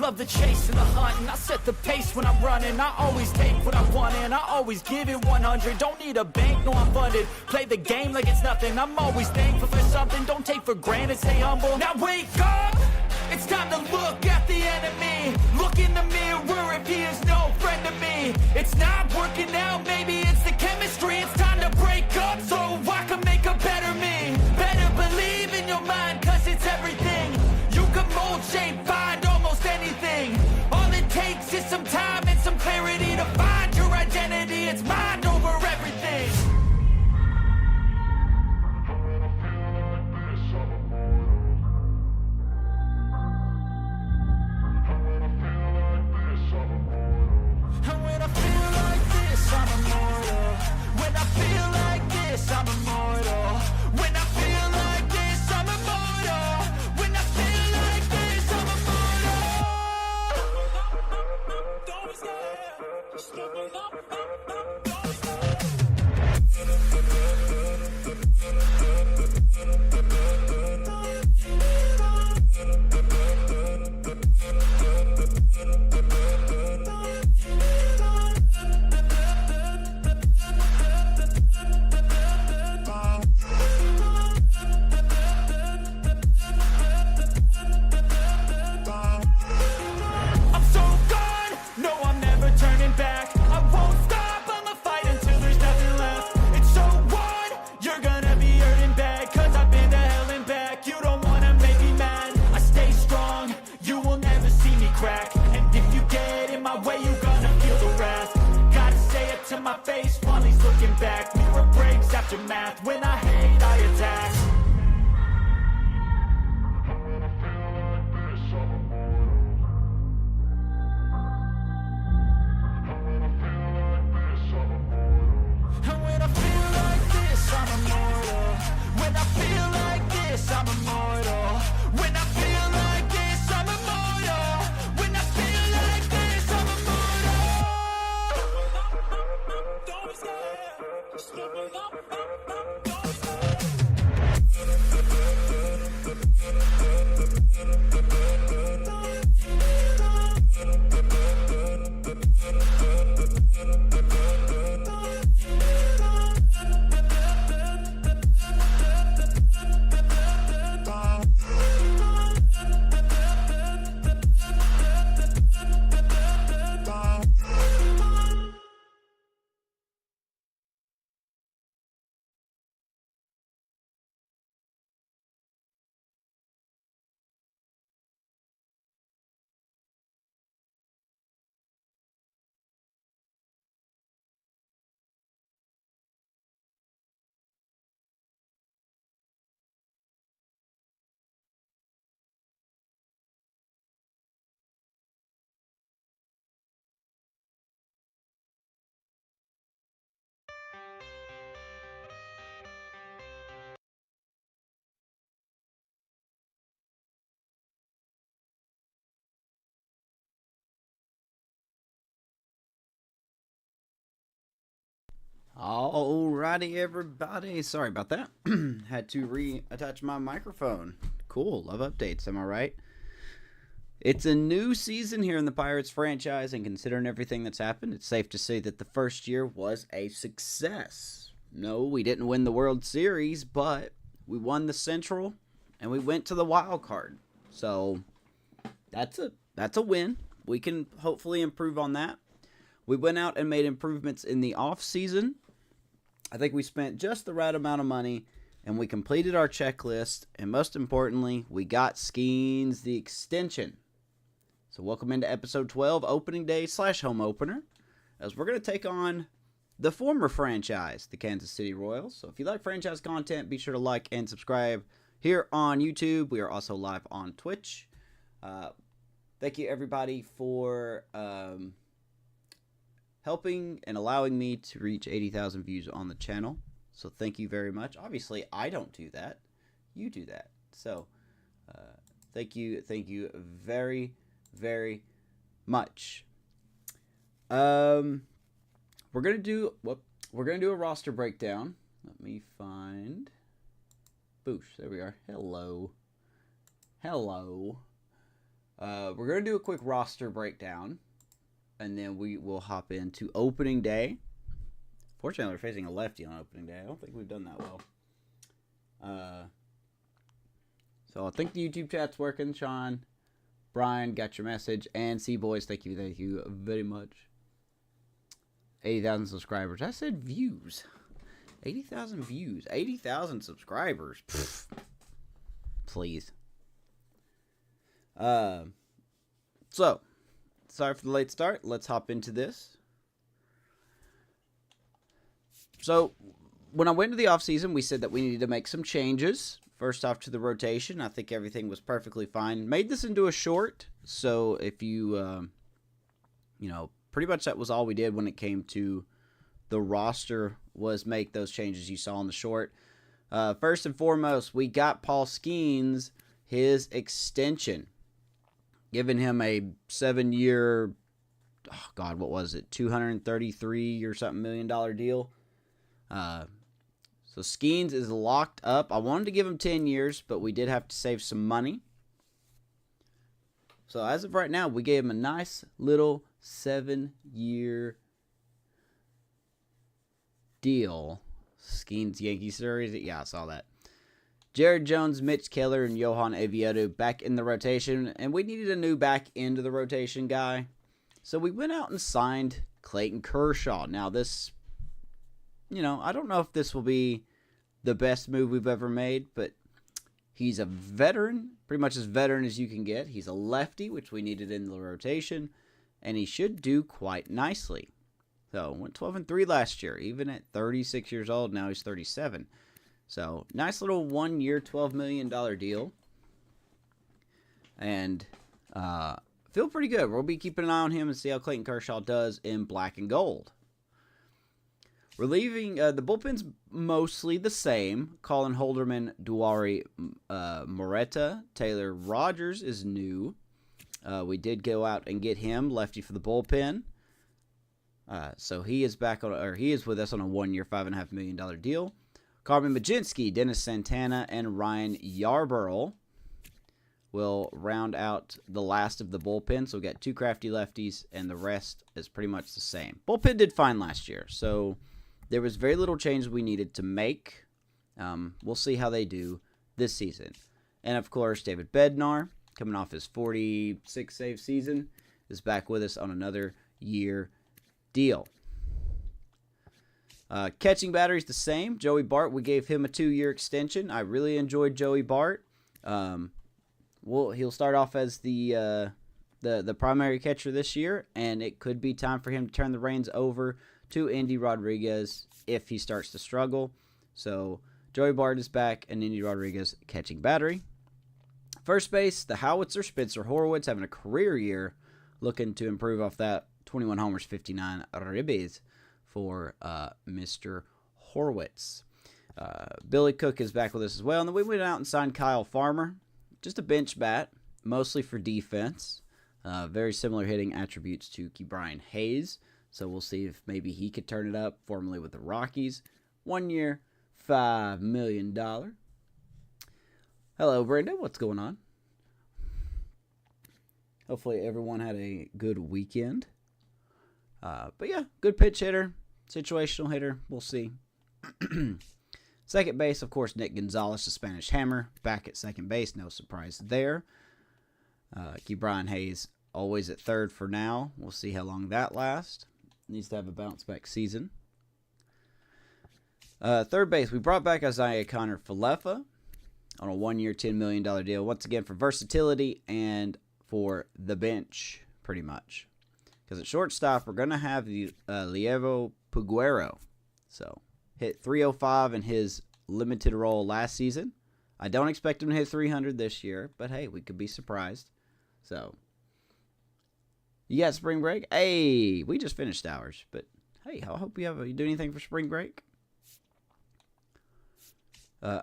love the chase and the hunt, and I set the pace when I'm running. I always take what I want and I always give it 100. Don't need a bank, no I'm funded. Play the game like it's nothing. I'm always thankful for something. Don't take for granted, stay humble. Now wake up, it's time to look at the enemy. Look in the mirror if he is no friend to me. It's not working out, maybe it's the chemistry. It's time to break up so I can make a better me. Better believe in your mind, cause it's everything. You can mold, shape, find almost anything. All it takes is some time and some clarity to find your identity. It's mind over everything. And when I feel like this, I'm immortal. When I feel like this, I'm immortal. When I feel like this, I'm immortal. When I feel like this, I'm immortal. Don't be scared. Just look it up. Don't be scared. I'm so gone, no I'm never turning back. I won't stop, I'ma fight until there's nothing left. It's so on, you're gonna be hurting bad. Cause I've been to hell and back. You don't wanna make me mad. I stay strong, you will never see me crack. And if you get in my way, you're gonna feel the wrath. Gotta say it to my face while he's looking back. Mirror breaks after math, when I hate I attack. And when I feel like this, I'm immortal. When I feel like this, I'm immortal. When I feel like this, I'm immortal. When I feel like this, I'm immortal. Don't be scared. Just look it up. Don't be scared. Alrighty, everybody. Sorry about that. Had to reattach my microphone. Cool. Love updates. Am I right? It's a new season here in the Pirates franchise, and considering everything that's happened, it's safe to say that the first year was a success. No, we didn't win the World Series, but we won the Central, and we went to the wild card. So that's a win. We can hopefully improve on that. We went out and made improvements in the off season. I think we spent just the right amount of money, and we completed our checklist, and most importantly, we got Skeens the extension. So welcome into episode 12, opening day / home opener, as we're going to take on the former franchise, the Kansas City Royals. So if you like franchise content, be sure to like and subscribe here on YouTube. We are also live on Twitch. Thank you, everybody, for helping and allowing me to reach 80,000 views on the channel. So thank you very much. Obviously, I don't do that. You do that. So thank you very, very much. We're gonna do a roster breakdown. Let me find. Boosh, there we are. Hello. We're going to do a quick roster breakdown, and then we will hop into opening day. Fortunately, we're facing a lefty on opening day. I don't think we've done that well. So I think the YouTube chat's working. Sean, Brian, got your message. And C-Boys, thank you very much. 80,000 subscribers. I said views. 80,000 views. 80,000 subscribers. Pfft. Please. So, sorry for the late start. Let's hop into this. So, when I went into the offseason, we said that we needed to make some changes. First off, to the rotation. I think everything was perfectly fine. Made this into a short. So, if you, pretty much that was all we did when it came to the roster, was make those changes you saw in the short. First and foremost, we got Paul Skeens his extension, giving him a 7-year, what was it, $233 or something $1 million deal. So Skeens is locked up. I wanted to give him 10 years, but we did have to save some money. So as of right now, we gave him a nice little 7-year deal. Skeens Yankee series. Yeah, I saw that. Jared Jones, Mitch Keller, and Johan Oviedo back in the rotation. And we needed a new back into the rotation guy. So we went out and signed Clayton Kershaw. Now this, I don't know if this will be the best move we've ever made, but he's a veteran, pretty much as veteran as you can get. He's a lefty, which we needed in the rotation, and he should do quite nicely. So, went 12-3 last year, even at 36 years old. Now he's 37. So, nice little 1-year, $12 million deal. And feel pretty good. We'll be keeping an eye on him and see how Clayton Kershaw does in black and gold. We're leaving the bullpen's mostly the same. Colin Holderman, Duari Moreta, Taylor Rogers is new. We did go out and get him, lefty for the bullpen. So he is he is with us on a 1-year, $5.5 million deal. Carmen Majinski, Dennis Santana, and Ryan Yarborough will round out the last of the bullpen. So we got 2 crafty lefties, and the rest is pretty much the same. Bullpen did fine last year, so there was very little change we needed to make. We'll see how they do this season. And, of course, David Bednar, coming off his 46-save season, is back with us on another year deal. Catching battery's the same. Joey Bart, we gave him a 2-year extension. I really enjoyed Joey Bart. He'll start off as the primary catcher this year, and it could be time for him to turn the reins over to Indy Rodriguez if he starts to struggle. So Joey Bart is back, and Indy Rodriguez catching battery. First base, the Howitzer, Spencer Horwitz, having a career year, looking to improve off that 21 homers, 59 ribbies for Mr. Horwitz. Billy Cook is back with us as well. And then we went out and signed Kyle Farmer. Just a bench bat, mostly for defense. Very similar hitting attributes to Brian Hayes. So we'll see if maybe he could turn it up, formerly with the Rockies. 1 year, $5 million. Hello, Brenda. What's going on? Hopefully everyone had a good weekend. But yeah, good pitch hitter, situational hitter. We'll see. Second base, of course, Nick Gonzalez, the Spanish Hammer, back at second base. No surprise there. Brian Hayes always at third for now. We'll see how long that lasts. Needs to have a bounce-back season. Third base, we brought back Isaiah Connor Falefa on a 1-year, $10 million deal. Once again, for versatility and for the bench, pretty much. Because at shortstop, we're going to have the Lievo Puguero. So, hit 305 in his limited role last season. I don't expect him to hit 300 this year, but hey, we could be surprised. So, you got spring break? Hey, we just finished ours, but hey, I hope you do anything for spring break.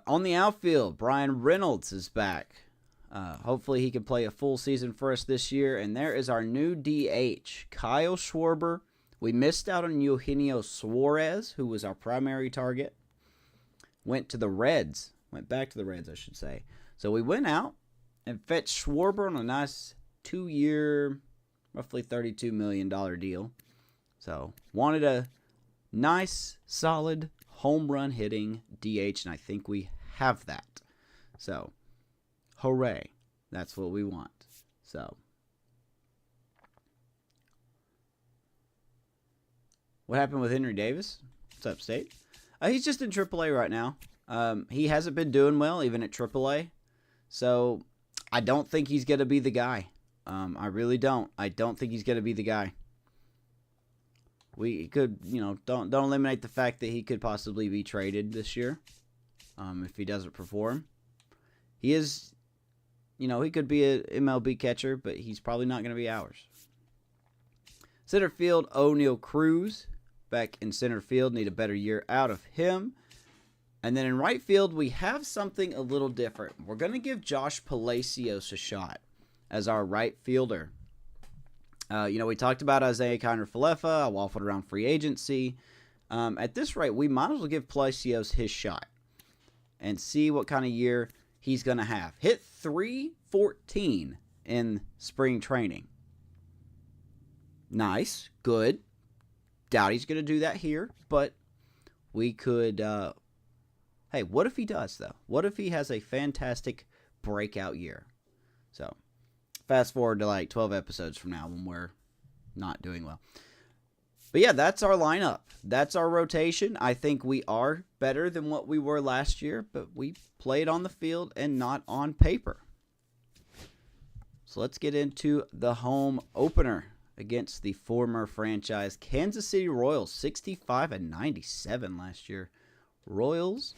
On the outfield, Brian Reynolds is back. Hopefully he can play a full season for us this year. And there is our new DH, Kyle Schwarber. We missed out on Eugenio Suarez, who was our primary target. Went back to the Reds, I should say. So we went out and fetched Schwarber on a nice 2-year, roughly $32 million deal. So, wanted a nice, solid, home run hitting DH, and I think we have that. So, hooray. That's what we want. So, what happened with Henry Davis? What's up, State? He's just in AAA right now. He hasn't been doing well, even at AAA. So, I don't think he's going to be the guy. I really don't. I don't think he's going to be the guy. We could, don't eliminate the fact that he could possibly be traded this year if he doesn't perform. He is, he could be an MLB catcher, but he's probably not going to be ours. Center field, O'Neal Cruz. Back in center field, need a better year out of him. And then in right field, we have something a little different. We're going to give Josh Palacios a shot as our right fielder. We talked about Isaiah Kiner-Falefa. I waffled around free agency. At this rate, we might as well give Palacios his shot and see what kind of year he's going to have. Hit .314 in spring training. Nice. Good. Doubt he's going to do that here, but we could... hey, what if he does, though? What if he has a fantastic breakout year? So, fast forward to like 12 episodes from now when we're not doing well. But yeah, that's our lineup. That's our rotation. I think we are better than what we were last year, but we played on the field and not on paper. So let's get into the home opener against the former franchise Kansas City Royals. 65-97 last year. Royals,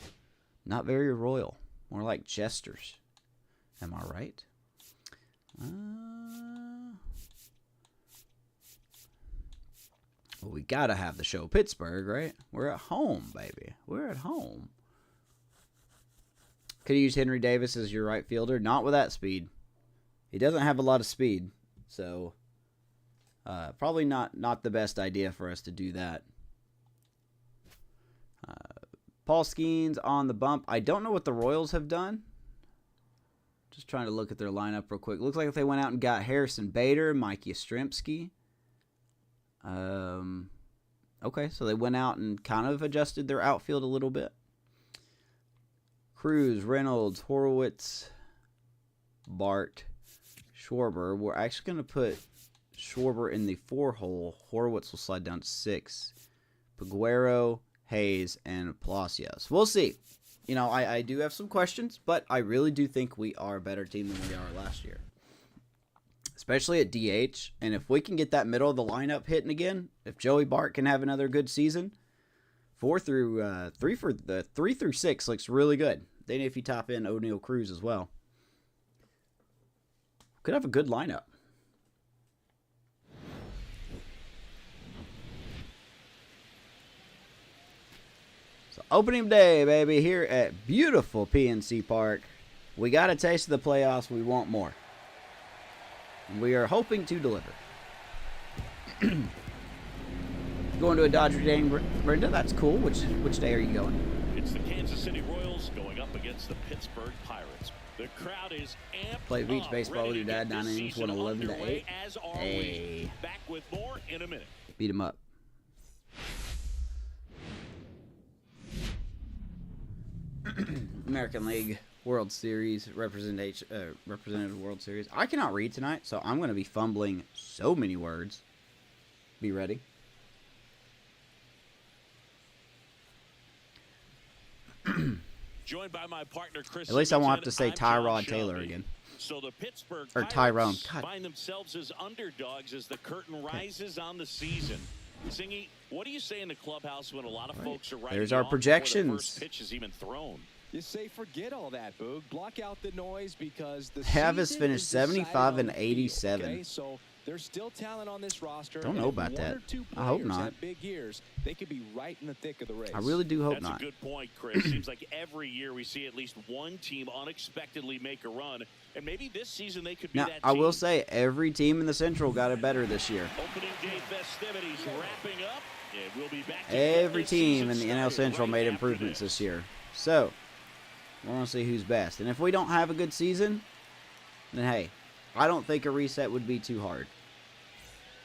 not very royal. More like jesters. Am I right? Well, we got to have the show Pittsburgh, right? We're at home, baby. We're at home. Could you use Henry Davis as your right fielder? Not with that speed. He doesn't have a lot of speed. So, probably not the best idea for us to do that. Paul Skeens on the bump. I don't know what the Royals have done. Just trying to look at their lineup real quick. Looks like if they went out and got Harrison Bader, Mike Yastrzemski. Okay, so they went out and kind of adjusted their outfield a little bit. Cruz, Reynolds, Horowitz, Bart, Schwarber. We're actually going to put Schwarber in the 4-hole. Horowitz will slide down to 6. Peguero, Hayes, and Palacios. We'll see. I do have some questions, but I really do think we are a better team than we are last year. Especially at DH. And if we can get that middle of the lineup hitting again, if Joey Bart can have another good season, 3 through 6 looks really good. Then if you top in O'Neal Cruz as well, could have a good lineup. So opening day, baby, here at beautiful PNC Park. We got a taste of the playoffs. We want more. We are hoping to deliver. Going to a Dodger game, Brenda. That's cool. Which day are you going? It's the Kansas City Royals going up against the Pittsburgh Pirates. The crowd is amped. Played beach up, baseball with your dad, 9 this innings, won season 11-8. as are Hey. we. Back with more in a minute. Beat him up. American League World Series representative World Series. I cannot read tonight, so I'm going to be fumbling so many words. Be ready. Joined by my partner Chris. At least I won't have to Singleton, say I'm Tyrod John Taylor Shelby. again. So the Pittsburgh Or Pirates Tyrone. God. find themselves as underdogs as the curtain rises on the season. Singy, what do you say in the clubhouse when a lot of folks are writing There's our off before the projections. first pitch is even thrown? You say forget all that, Boog. Block out the noise because the Havis season finished is decided 75 on and the field, 87. Okay? So there's still talent on this roster. Don't and know if about one that. Or two I hope players not. have big years, they could be right in the thick of the race. I really do hope That's not. a good point, Chris. Seems like every year we see at least one team unexpectedly make a run, and maybe this season they could be Now, that I team. will say every team in the Central got it better this year. Opening day festivities wrapping up. And we'll be back to Every this team in season the NL started Central right made after improvements this. this year. So, we're going to see who's best. And if we don't have a good season, then hey, I don't think a reset would be too hard.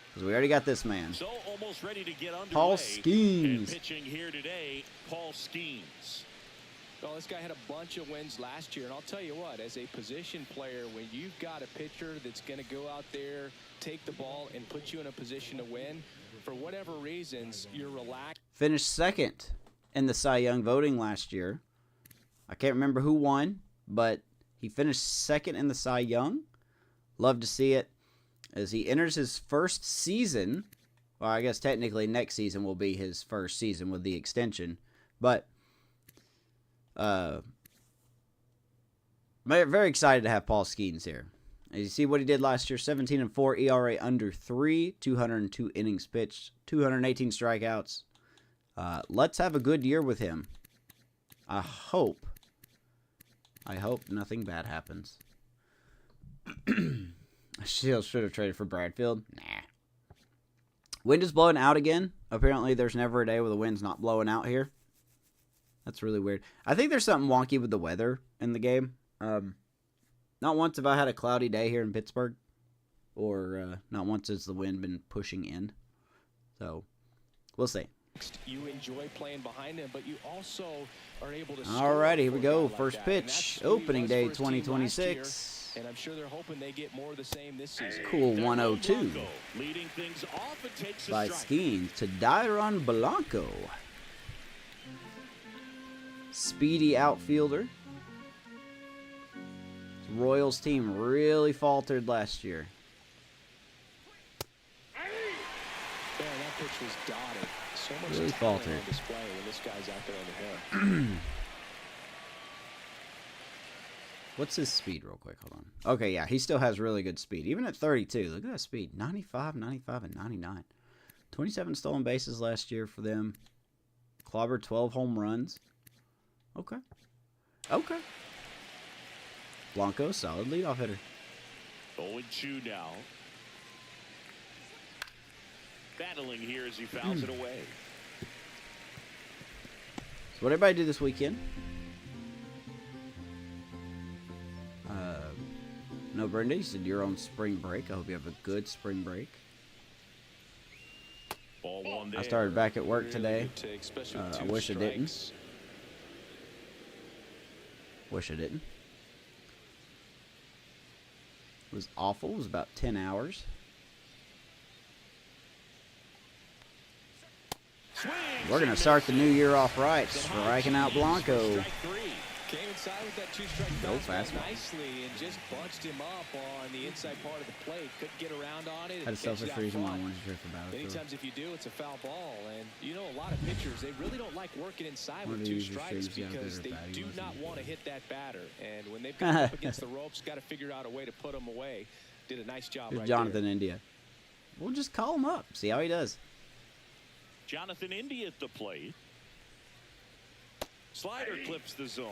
Because we already got this man. So almost ready to get underway. Paul Skeens. And pitching here today, Paul Skeens. Well, this guy had a bunch of wins last year, and I'll tell you what, as a position player, when you've got a pitcher that's going to go out there, take the ball, and put you in a position to win, for whatever reasons, you're relaxed. Finished second in the Cy Young voting last year. I can't remember who won, but he finished second in the Cy Young. Love to see it. As he enters his first season, well, I guess technically next season will be his first season with the extension, but very excited to have Paul Skeens here. As you see what he did last year, 17-4, ERA under 3, 202 innings pitched, 218 strikeouts. Let's have a good year with him. I hope nothing bad happens. I still should have traded for Bradfield. Nah. Wind is blowing out again. Apparently, there's never a day where the wind's not blowing out here. That's really weird. I think there's something wonky with the weather in the game. Not once have I had a cloudy day here in Pittsburgh. Or not once has the wind been pushing in. So, we'll see. You enjoy playing behind him, but you also are able to. Alrighty, here we go. First pitch. Opening day 2026. And I'm sure they're hoping they get more of the same this season. Cool 102 leading things off and takes a by strike. Skeens to Dairon Blanco. Speedy outfielder. The Royals team really faltered last year. Man, that pitch was dotted. So much Really talent faltered. on display when this guy's out there on the hill. What's his speed real quick? Hold on. Okay, yeah, he still has really good speed. Even at 32, look at that speed. 95, 95, and 99. 27 stolen bases last year for them. Clobbered 12 home runs. Okay. Okay. Blanco, solid leadoff hitter. 0-2 now. Battling here as he fouls it away. So what everybody do this weekend? No, Brenda, you said you're on spring break. I hope you have a good spring break. Ball one there. I started back at work Really today. good take, especially with I two wish I didn't. strikes. Wish I didn't. It was awful. It was about 10 hours. Swing. We're going to start the new year off right. Striking out Blanco. Strike three. Came inside with that two-strike No fastball fastball. nicely and just bunched him up on the inside part of the plate. Couldn't get around on it. Had a Catch it selfish out reason why I front. wanted to trade for Many Battlefield. times if you do, it's a foul ball. And you know, a lot of pitchers, they really don't like working inside One with of two these strikes shows out there because are they batting do wasn't not good. want to hit that batter. And when they've got up against the ropes, got to figure out a way to put them away. Did a nice job Here's right Jonathan there. India. We'll just call him up. See how he does. Jonathan India at the plate. Slider clips the zone.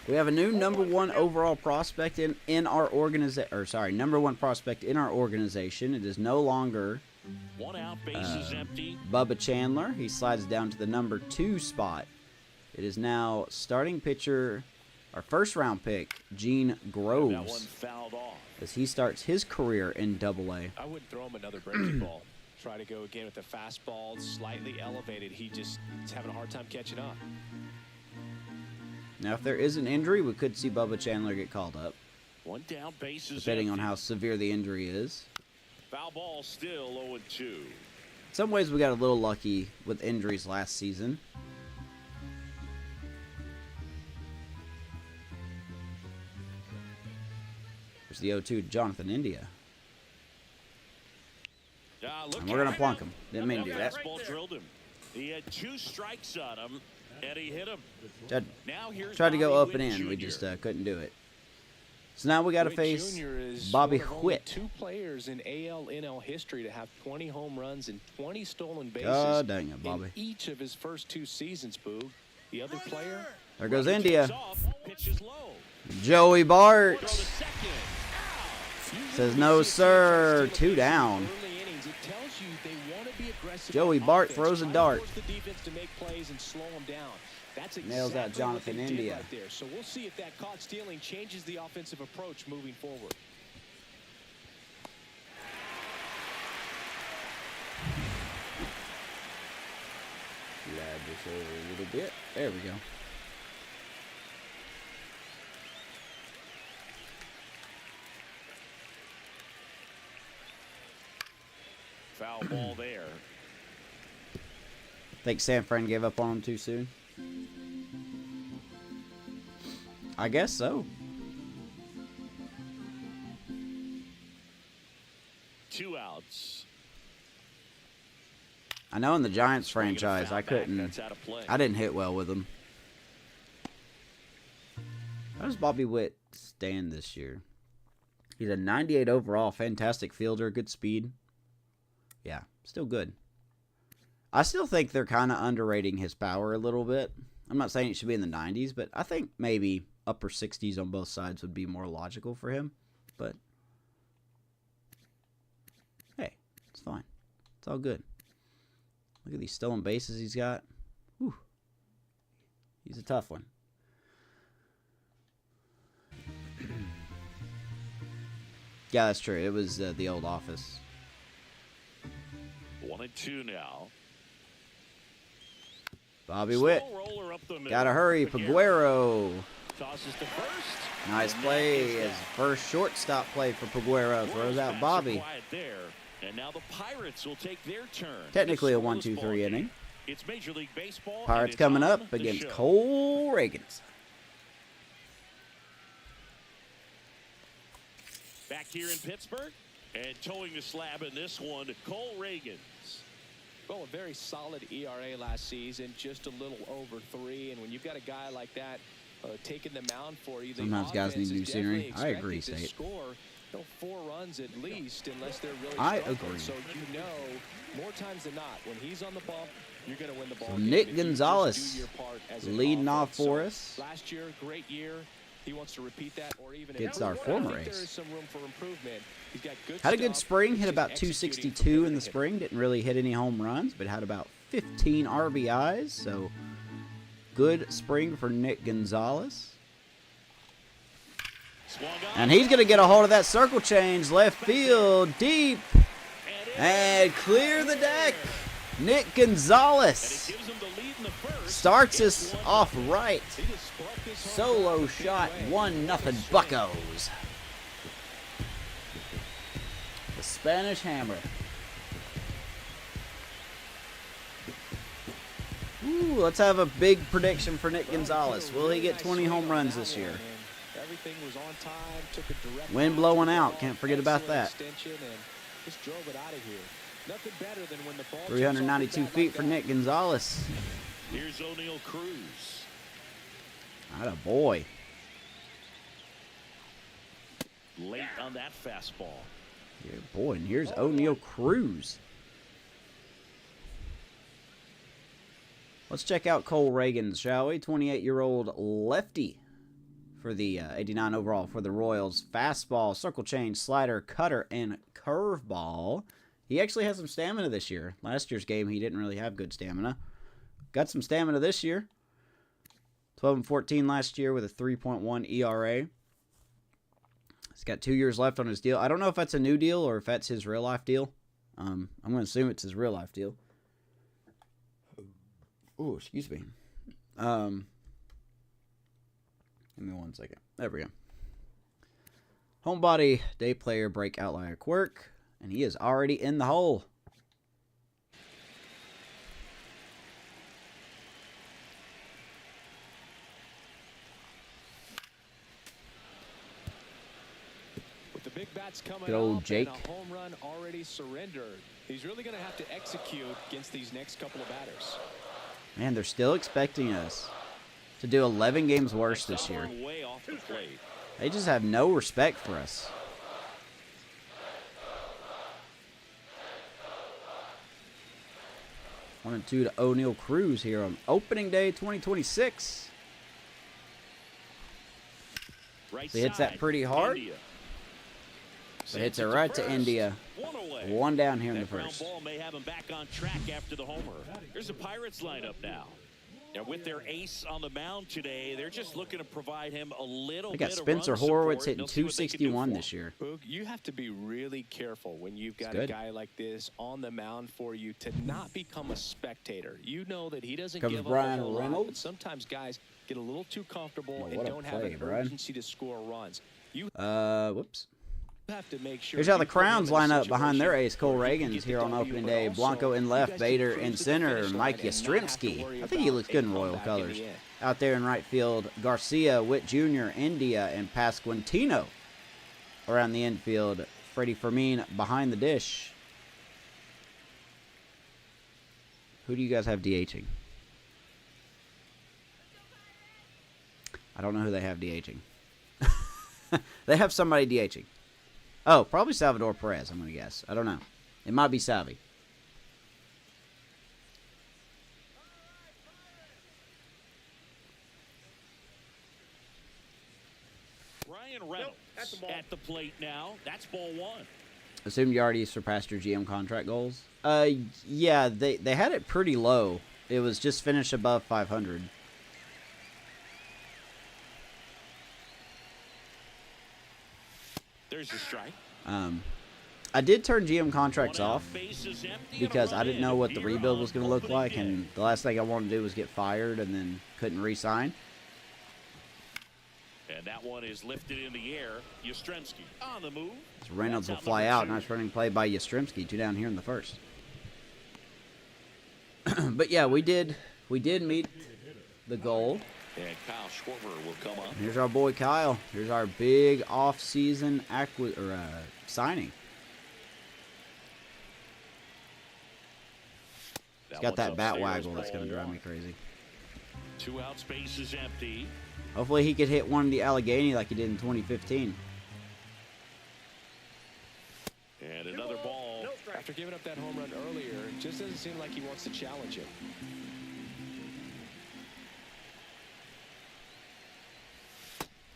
We have a new number one overall prospect in our organization. Or sorry, number one prospect in our organization. It is no longer One out, bases empty. Bubba Chandler. He slides down to the number 2 spot. It is now starting pitcher, our first round pick, Gene That one Groves, fouled off. as he starts his career in Double-A. I wouldn't throw him another breaking ball. Try to go again with the fastball, slightly elevated. He just is having a hard time catching up. Now, if there is an injury, we could see Bubba Chandler get called up, One down, bases depending on empty. how severe the injury is. Foul ball still 0-2. In some ways, we got a little lucky with injuries last season. There's the 0-2 to Jonathan India. Look And we're going at to plunk him. Didn't mean to do that. Fastball drilled him. He had 2 strikes on him, and he hit him. Now here's Tried to go Bobby up and Witt in. We Jr. just couldn't do it. So now we got to Witt face Jr. is Bobby one of only Witt. 2 players in AL/NL history to have 20 home runs and 20 stolen bases God dang it, in Bobby. each of his first 2 seasons, Boog. The other player, There goes Runner India. takes off, pitches low. Joey Bart Throw to second. Ow. says no, sir. 2 down. early innings, it tells you they want to be aggressive. Joey on Bart offense, throws a try to dart. force the defense to make plays and slow them down. That's exactly Nails out Jonathan what they did India. right there. So we'll see if that caught stealing changes the offensive approach moving forward. Just a little bit. There we go. Foul ball there. Think San Fran gave up on him too soon? I guess so. 2 outs. I know in the Giants franchise, I Foul back. couldn't. That's out of play. I didn't hit well with him. How does Bobby Witt stand this year? He's a 98 overall, fantastic fielder, good speed. Yeah, still good. I still think they're kind of underrating his power a little bit. I'm not saying it should be in the 90s, but I think maybe upper 60s on both sides would be more logical for him. But hey, it's fine. It's all good. Look at these stolen bases he's got. Whew. He's a tough one. Yeah, that's true. It was the old office. 1-2 now. Bobby Witt. Slow roller up the middle. Gotta hurry. Paguero. Tosses to first. Nice And play. that is His that. first shortstop play for Paguero. Throws Royals out fast Bobby. and quiet there. And now the Pirates will take their turn. Technically a This 1-2-3 ball game. inning. It's Major League Baseball. Pirates and it's coming on up the against show. Cole Reagans. Back here in Pittsburgh. And towing the slab in this one, Cole Reagans. Well, a very solid ERA last season, just a little over 3. And when you've got a guy like that taking the mound for you, the Sometimes guys offense need new is scenery. definitely I agree, expected to Sate. score 4 runs at least, unless they're really I struggling. agree. So you know, more times than not, when he's on the bump, you're going to win the ball. So game Nick if you just Gonzalez do your part as an leading off offense. So for us. last year, great year. He wants to repeat that or even Gets improve. our I former think ace. there is some room for improvement. He's got good Had a good stuff. spring. It's Hit just about executing 262 in the from spring. Didn't really hit any home runs, but had about 15 RBIs. So good spring for Nick Gonzalez. Swung on. And he's going to get a hold of that circle change. Left field, deep, and clear the deck. Nick And it Gonzalez gives him the lead in the first. starts It's us 1-0. off right. He just sparked this home Solo run shot, big way. 1-0 Buccos. The Spanish Hammer. Ooh, let's have a big prediction for Nick Gonzalez. Will he get 20 home runs this year? Everything was on time, took a direct Wind line blowing to the out. ball, Can't forget about excellent that. extension, and just drove it out of here. Nothing better than when the ball 392 feet for Nick Gonzalez. Here's O'Neal Cruz. Atta boy. Late on that fastball. Yeah, boy, and here's O'Neal Cruz. Let's check out Cole Reagans, shall we? 28-year-old lefty for the 89 overall for the Royals. Fastball, circle change, slider, cutter, and curveball. He actually has some stamina this year. Last year's game, he didn't really have good stamina. Got some stamina this year. 12-14 last year with a 3.1 ERA. He's got 2 years left on his deal. I don't know if that's a new deal or if that's his real-life deal. I'm going to assume it's his real-life deal. Oh, excuse me. Give me 1 second. There we go. Homebody, day player, break outlier quirk. And he is already in the hole. With the big bats coming Good old up Jake. and a home run already surrendered. He's really going to have to execute against these next couple of batters. Man, they're still expecting us to do 11 games worse this year. Way off the plate. They just have no respect for us. One and two to O'Neal Cruz here on opening day 2026. Right So he hits that side, pretty hard. India. But hits it Sends right to to first. India. One away. One down here in the That ground first. ball may have him back on track after the homer. Here's the Pirates lineup now. And with their ace on the mound today, they're just looking to provide him a little They bit got of Spencer run Horowitz support, hitting and they'll see what they can do 261 for this him. year. Boog, you have to be really careful when you've got a good. guy like this on the mound for you to not become a spectator. You know that he doesn't Comes give Brian up a whole lot, Reynolds. but sometimes guys get a little too comfortable Oh, and what a don't have play, an Brian. urgency to score runs. You Whoops. have to make sure. Here's how you the put him Crowns in a line up behind their situation ace, Cole where he can Reagans, get the here on W, opening but day. also Blanco in you left, guys can Bader cruise in to the center, finish line Mike and not have to Yastrzemski. worry I think he about looks a good in Royal comeback in the colors. end. Out there in right field, Garcia, Witt Jr., India, and Pasquantino. Around the infield, Freddie Fermin behind the dish. Who do you guys have DHing? I don't know who they have DHing. They have somebody DHing. Oh, probably Salvador Perez, I'm going to guess. I don't know. It might be Salvi. Ryan Reynolds at the plate now. That's ball one. Assumed you already surpassed your GM contract goals. Yeah, they had it pretty low. It was just finished above 500. There's a strike. I did turn GM contracts One out, off base is empty, and a because I run didn't in. know what the Here rebuild on was going to look opening like, day. and the last thing I wanted to do was get fired and then couldn't re-sign. And that one is lifted in the air. Yastrzemski on the move. So Reynolds will That's fly number out. two. Nice running play by Yastrzemski. 2 down here in the first. But yeah, we did meet the goal. And Kyle Schwarber will come up. Here's our boy Kyle. Here's our big off-season signing. He's got that bat waggle that's going to drive me crazy. 2 out, space is empty. Hopefully he could hit one in the Allegheny like he did in 2015. And another ball. After giving up that home run earlier, it just doesn't seem like he wants to challenge him.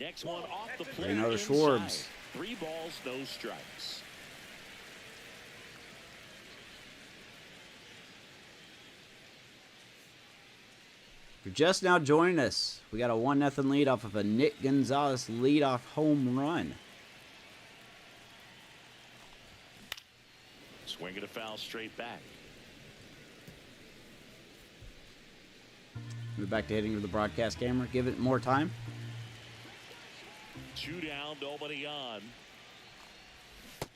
Next one off the plate. Another inside. Schwarbs. 3 balls, no strikes. If you're just now joining us, we got a 1-0 lead off of a Nick Gonzalez leadoff home run. Swinging a foul straight back. Move back to hitting with the broadcast camera. Give it more time. 2 down, nobody on.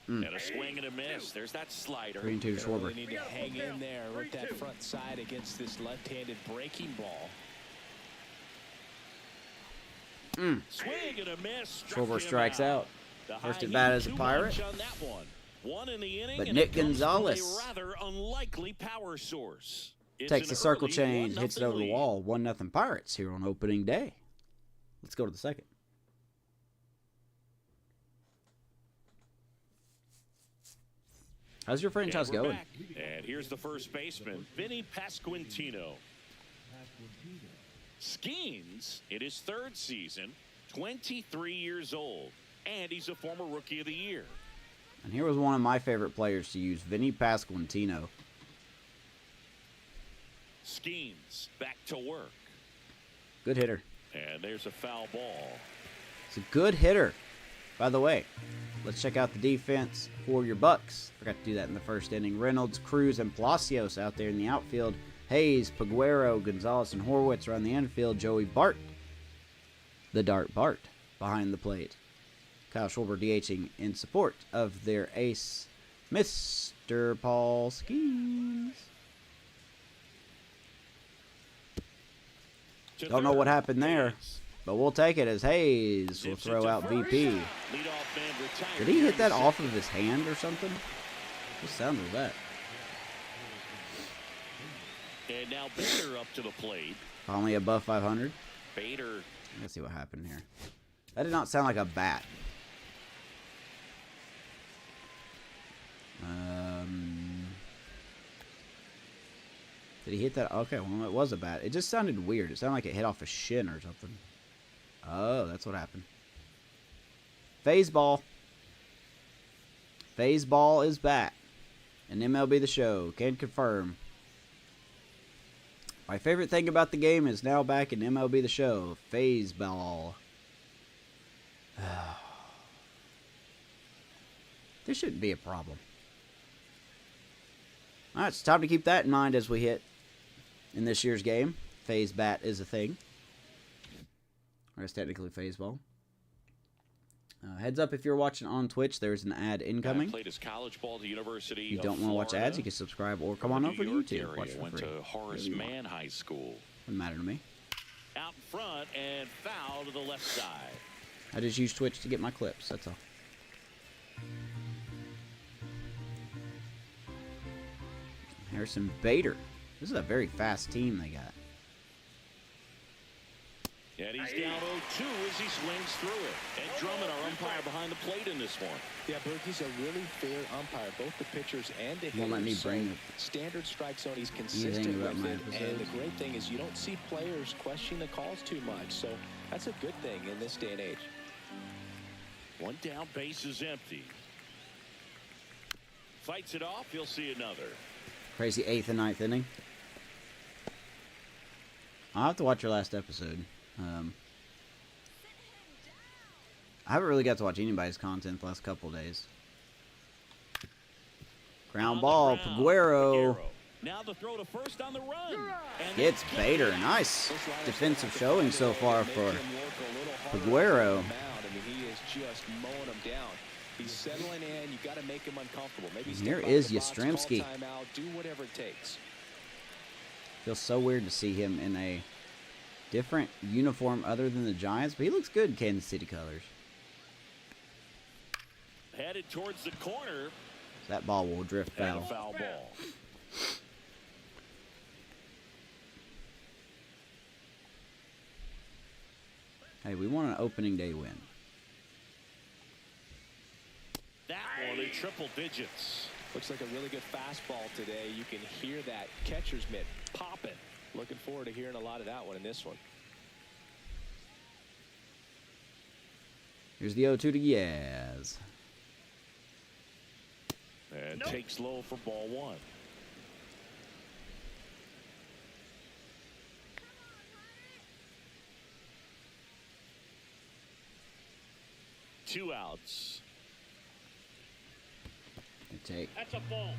And a swing and a miss. There's that slider. 3-2 to They Schwarber. really need to hang in there with that front side against this left-handed breaking ball. Swing and a miss. Struck Schwarber him strikes out. The First high at bat heat, as a 2 Pirate. on that one. 1 in the inning, But and Nick it comes from Gonzalez a rather unlikely power source. It's Takes an the circle early change, 1-0 hits it over the lead. wall. 1-0 Pirates here on opening day. Let's go to the second. How's your franchise And we're going? back. And here's the first baseman, Vinny Pasquantino. Skeens in his 3rd season, 23 years old, and he's a former Rookie of the Year. And here was one of my favorite players to use, Vinny Pasquantino. Skeens back to work. Good hitter. And there's a foul ball. It's a good hitter. By the way, let's check out the defense for your Bucks. Forgot to do that in the first inning. Reynolds, Cruz, and Palacios out there in the outfield. Hayes, Paguero, Gonzalez, and Horwitz around the infield. Joey Bart, the Dart Bart, behind the plate. Kyle Schwarber DHing in support of their ace, Mr. Paul Skeens. Don't know what happened there, but we'll take it as Hayes will throw out VP. Did he hit that off of his hand or something? What sound was that? And now Bader up to the plate. Finally above 500. Bader. Let's see what happened here. That did not sound like a bat. Did he hit that? Okay, well, it was a bat. It just sounded weird. It sounded like it hit off a shin or something. Oh, that's what happened. Phase ball. Phase ball is back. And MLB The Show can confirm. My favorite thing about the game is now back in MLB The Show. Phase ball. This shouldn't be a problem. Alright, it's time to keep that in mind as we hit in this year's game. Phase bat is a thing. Or it's technically phase ball. Heads up if you're watching on Twitch, there's an ad incoming. Played his college ball at the University If you don't want to watch ads, you can subscribe or come on over to YouTube. Watch for went free. to Horace Mann High School. Doesn't matter to me. Out in front and foul to the left side. I just use Twitch to get my clips, that's all. Harrison Bader. This is a very fast team they got. And he's down 0-2 as he swings through it. And Drummond, our umpire behind the plate in this one. Yeah, Berg, he's a really fair umpire, both the pitchers and the hitters. Won't let me bring standard strike zone, he's consistent with it. And the great thing is you don't see players questioning the calls too much. So that's a good thing in this day and age. One down, base is empty. Fights it off, he'll see another. Crazy 8th and 9th inning. I'll have to watch your last episode. I haven't really got to watch anybody's content the last couple days. Ground ball, Peguero. Now the throw to first on the run. And Gets Bader. Nice defensive showing so far for Peguero. I mean, he is just mowing them down. He's settling in. You got to make him uncomfortable. Maybe here is Yastrzemski. Do whatever it takes. Feels so weird to see him in a different uniform other than the Giants, but he looks good in Kansas City colors. Headed towards the corner. That ball will drift foul. Foul ball. Hey, we want an opening day win. That one in triple digits. Looks like a really good fastball today. You can hear that catcher's mitt popping. Looking forward to hearing a lot of that one in this one. Here's the 0-2 to Yaz. And takes low for ball one. Two outs. Good take. That's a ball.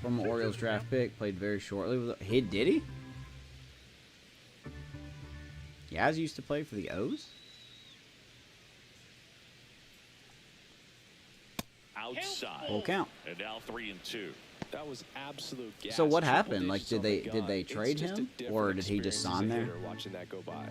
Former Orioles draft pick, played very shortly with. Did he? Yaz used to play for the O's. Outside. Full count. And now 3-2. That was absolute gas. So what Triple happened? Like, digits did on they the did they gun. trade It's just a him, different or did he just experience as sign a there? hitter watching that go by.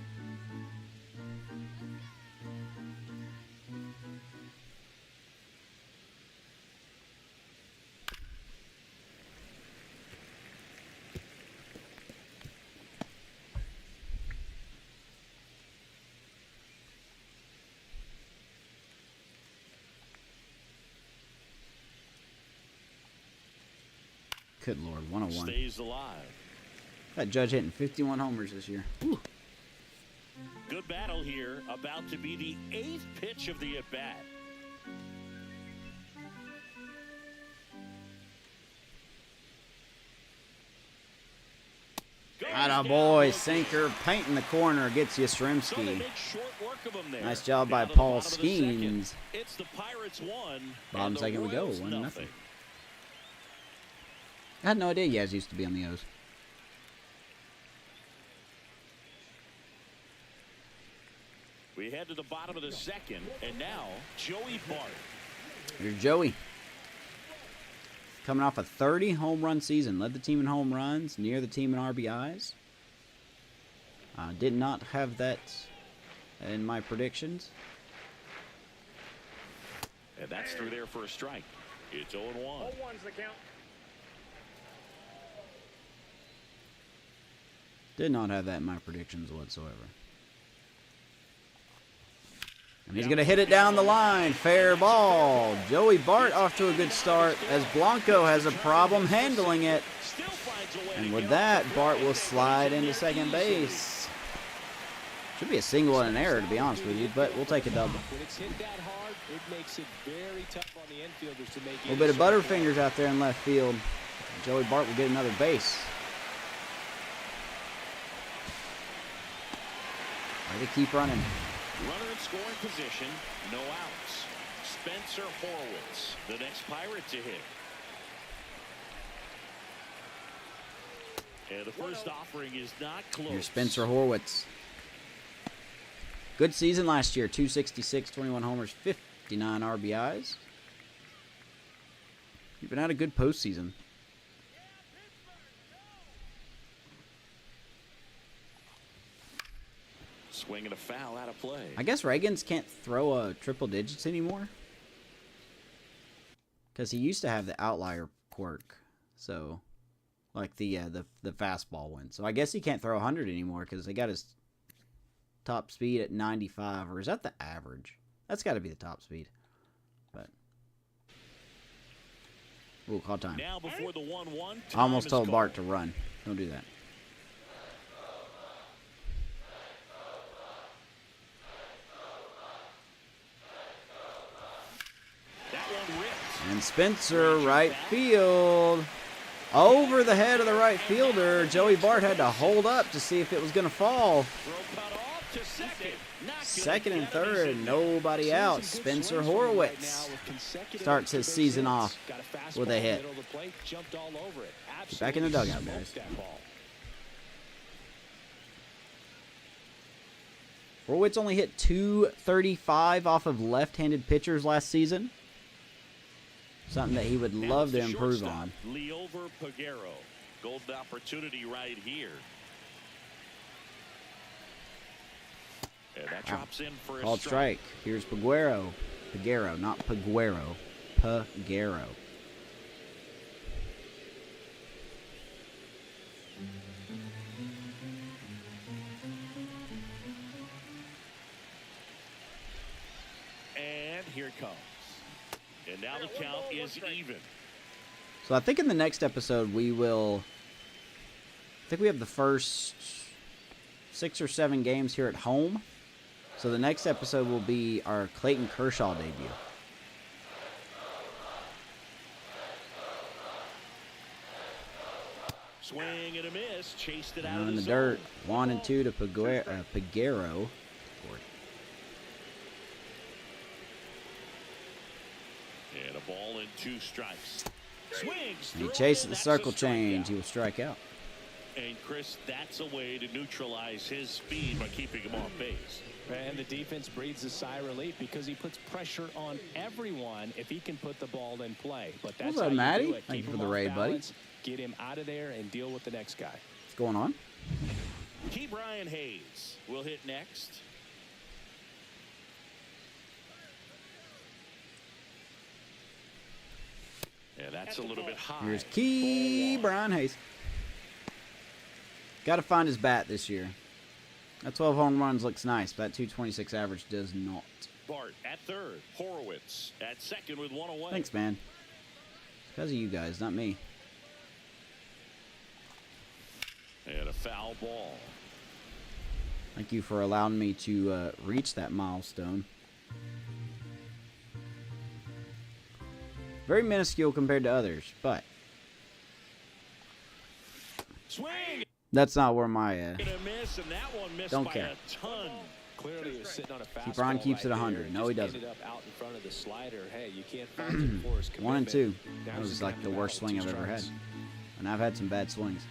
Good Lord, 101. Stays alive. That Judge hitting 51 homers this year. Whew. Good battle here. About to be the 8th pitch of the at-bat. Atta boy, sinker, painting the corner, gets Yastrzemski. Nice job by Paul Skeens. It's the Pirates 1. Bottom second we go, 1-0. I had no idea Yaz used to be on the O's. We head to the bottom of the second, and now Joey Bart. Here's Joey. Coming off a 30 home run season. Led the team in home runs, near the team in RBIs. Did not have that in my predictions. And that's through there for a strike. It's 0-1. 0-1's the count. Did not have that in my predictions whatsoever. And he's going to hit it down the line. Fair ball. Joey Bart off to a good start as Blanco has a problem handling it. And with that, Bart will slide into second base. Should be a single and an error, to be honest with you, but we'll take a double. When it's hit that hard, it makes it very tough on the infielders to make A little bit of Butterfingers out there in left field. Joey Bart will get another base. Way to keep running. Runner in scoring position, no outs. Spencer Horwitz, the next Pirate to hit. And the first offering is not close. Here's Spencer Horwitz. Good season last year. 266, 21 homers, 59 RBIs. Even had a good postseason. Swinging a foul out of play. I guess Reagans can't throw a triple digits anymore. Because he used to have the outlier quirk. So, like the fastball one. So I guess he can't throw 100 anymore because they got his top speed at 95. Or is that the average? That's got to be the top speed. But ooh, call time. Now before the 1-1, I almost told Bart to run. Don't do that. That one ripped. And Spencer, right field. Over the head of the right fielder. Joey Bart had to hold up to see if it was going to fall. Throw cut off to second. Not gonna Second and get third, him. nobody out. Spencer Horwitz starts his season off with a hit. Get back in the dugout, guys. Horwitz only hit .235 off of left-handed pitchers last season. Something that he would Now love it's to the improve shortstop, on. Leover Peguero. Golden opportunity right here. And that drops in for a Called strike. Here's Peguero. Peguero, not Peguero. Peguero. And here it comes. And now the count is even. So I think in the next episode we will... I think we have the first 6 or 7 games here at home. So the next episode will be our Clayton Kershaw debut. Swing and a miss. Chased it out Down of in the zone. dirt. 1 and 2 to Peguero. And a ball and 2 strikes. Swings. And he through, chases the that's a circle change. strikeout. He will strike out. And Chris, that's a way to neutralize his speed by keeping him off base. And the defense breathes a sigh of relief because he puts pressure on everyone if he can put the ball in play. But that's What's up, how you Matty? do it. Thank Keep you for him the off raid, buddy. balance, get him out of there and deal with the next guy. What's going on? Key Brian Hayes will hit next. Yeah, that's a little bit high. Here's Key Brian Hayes. Got to find his bat this year. That 12 home runs looks nice, but that 226 average does not. Bart at third. Horowitz at second with 1 away. Thanks, man. It's because of you guys, not me. And a foul ball. Thank you for allowing me to reach that milestone. Very minuscule compared to others, but Swing. that's not where my And a miss, and that one missed Don't by care. a ton. Clearly he was sitting on a fastball. Keep Ron keeps right it 100. there, No, he just doesn't. ended up out in front of the slider. Hey, you can't fault him for his 1 and 2. commitment. Now That he's was gonna like have the to worst battle swing with I've 2 ever had. strikes. And I've had some bad swings.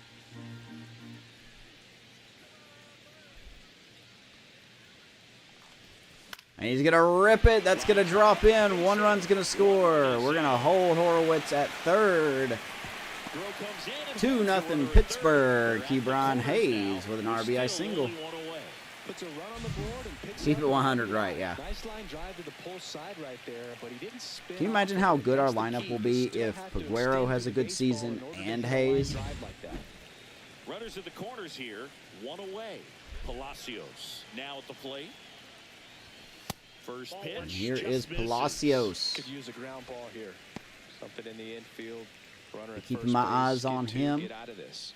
And he's going to rip it. That's going to drop in. 1 run's going to score. We're going to hold Horowitz at third. 2-0 Pittsburgh. Kebron Hayes with an RBI single. Puts a run on the board and picks Keep up it a 100 win. right, yeah. Nice line drive to the pull side right there, but he didn't spin. Can you off imagine it. how good our That's the lineup key. will You be still if have to Peguero extend has a the good baseball season in order to and get a line Hayes? drive like that. Runners at the corners here. 1 away. Palacios now at the plate. First pitch. And here just is misses. Palacios. Could use a ground ball here. Something in the infield. Runner at Keeping first my base. eyes Get on to him. Get out of this.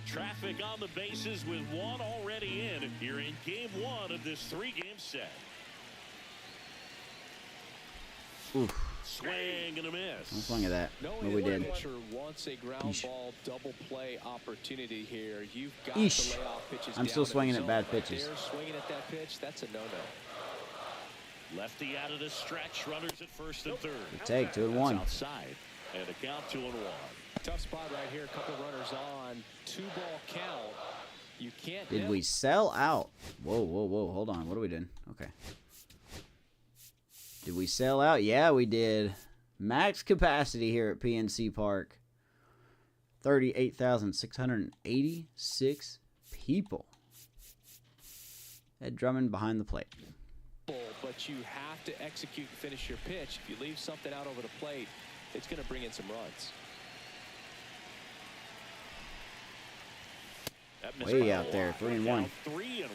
Traffic on the bases with 1 already in here in game 1 of this 3-game set. Oof. Swing and a miss. Don't swing at that. Knowing What we that the did. pitcher wants a ground ball double play opportunity here, you've got Eesh. to lay off pitches. I'm still down in the swinging at zone. bad Right pitches. there, swinging at that pitch, that's a no-no. Lefty out of the stretch. Runners at first and third. Good take, 2-1. That's outside. And a count 2-1. Tough spot right here. A couple runners on. 2-ball count. You can't. Did we sell out? Whoa, whoa, whoa. Hold on. What are we doing? Okay. Did we sell out? Yeah, we did. Max capacity here at PNC Park. 38,686 people. Ed Drummond behind the plate. But you have to execute and finish your pitch. If you leave something out over the plate, it's going to bring in some runs. Way out there, 3-1. 3-1.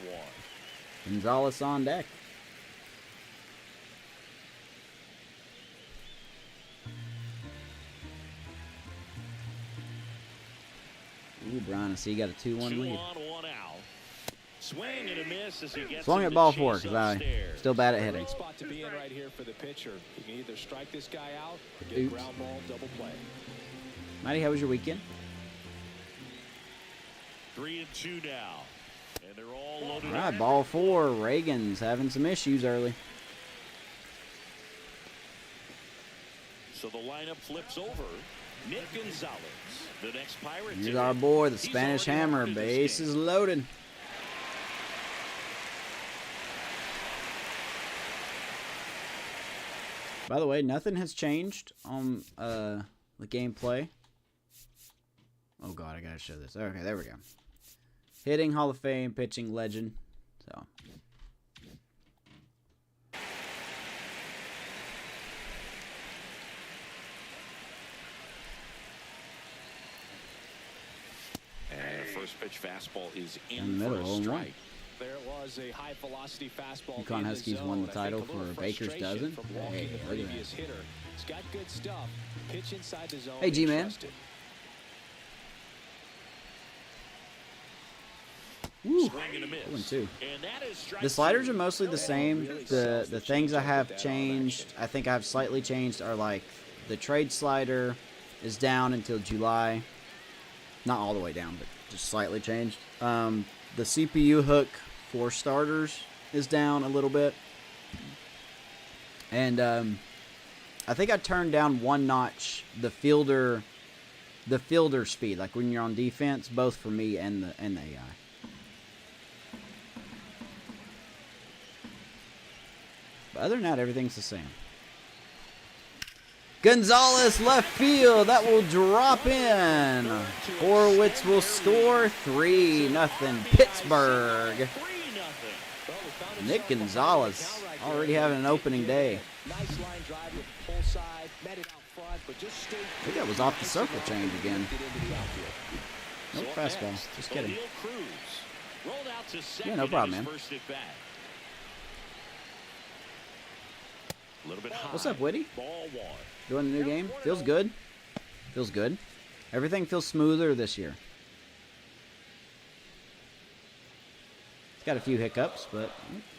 Gonzalez on deck. Ooh, Brian, I see you got a 2-1 lead. 2 on, 1 out. Swing and a miss as he gets Swung him at to ball chase 4 because I'm upstairs. still bad at hitting. Great spot to be in right here for the pitcher. You can either strike this guy out or get Oops. ground ball double play. Matty, how was your weekend? 3-2 now. And they're all loaded All right, up. ball 4. Reagan's having some issues early. So the lineup flips over. Nick Gonzalez, the next Pirate. Here's to our hit. boy, the He's Spanish already Hammer. marked in this Base game. is loaded. By the way, nothing has changed on the gameplay. Oh god, I gotta show this. Okay, there we go. Hitting Hall of Fame, pitching legend. So And the first pitch fastball is in in the for middle, a 0-1. strike. There it was, a high velocity fastball. UConn in the Huskies zone. won the I think title a little for Baker's frustration dozen. from walking Hey, the look at that. previous hitter. It's got good stuff. Pitch inside the zone. Hey, and G-Man. trust it. woo, Swing and a miss. 0-2. And that is strike The sliders two. are mostly the same. The things I have changed, I think I have slightly changed, are like the trade slider is down until July. Not all the way down, but just slightly changed. The CPU hook for starters is down a little bit. And I think I turned down one notch the fielder speed, like when you're on defense, both for me and the AI. But other than that, everything's the same. Gonzalez left field. That will drop in. Horowitz will score 3-0 Pittsburgh. 3-0. Nick Gonzalez already having an opening day. Nice line drive with the pull side, met it out front, but just stayed. I think that was off the circle change again. Get into the outfield. No So fastball. next, Just kidding. O'Neal Cruz rolled out to second Yeah, no problem, in his man. first at bat. A little bit high. What's up, Whitty? Ball 1. Doing the new game? Feels good. Feels good. Everything feels smoother this year. It's got a few hiccups, but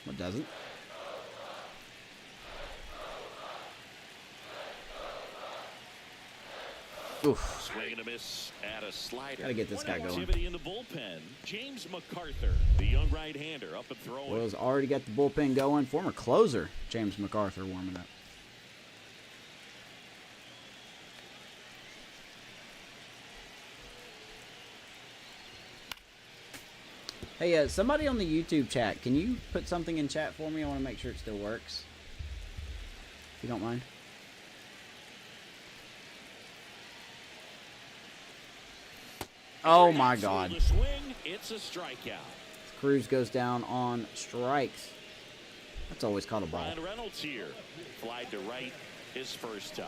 what doesn't? Oof. Swing and a miss at a slider. Gotta get this guy going. Activity in the bullpen. James MacArthur, the young right-hander, up and throwing. Will's already got the bullpen going. Former closer, James MacArthur, warming up. Hey, somebody on the YouTube chat, can you put something in chat for me? I want to make sure it still works. If you don't mind. Oh my God. The swing, it's a strikeout. Cruz goes down on strikes. That's always called a ball. Ryan Reynolds here. Flied to right his first time.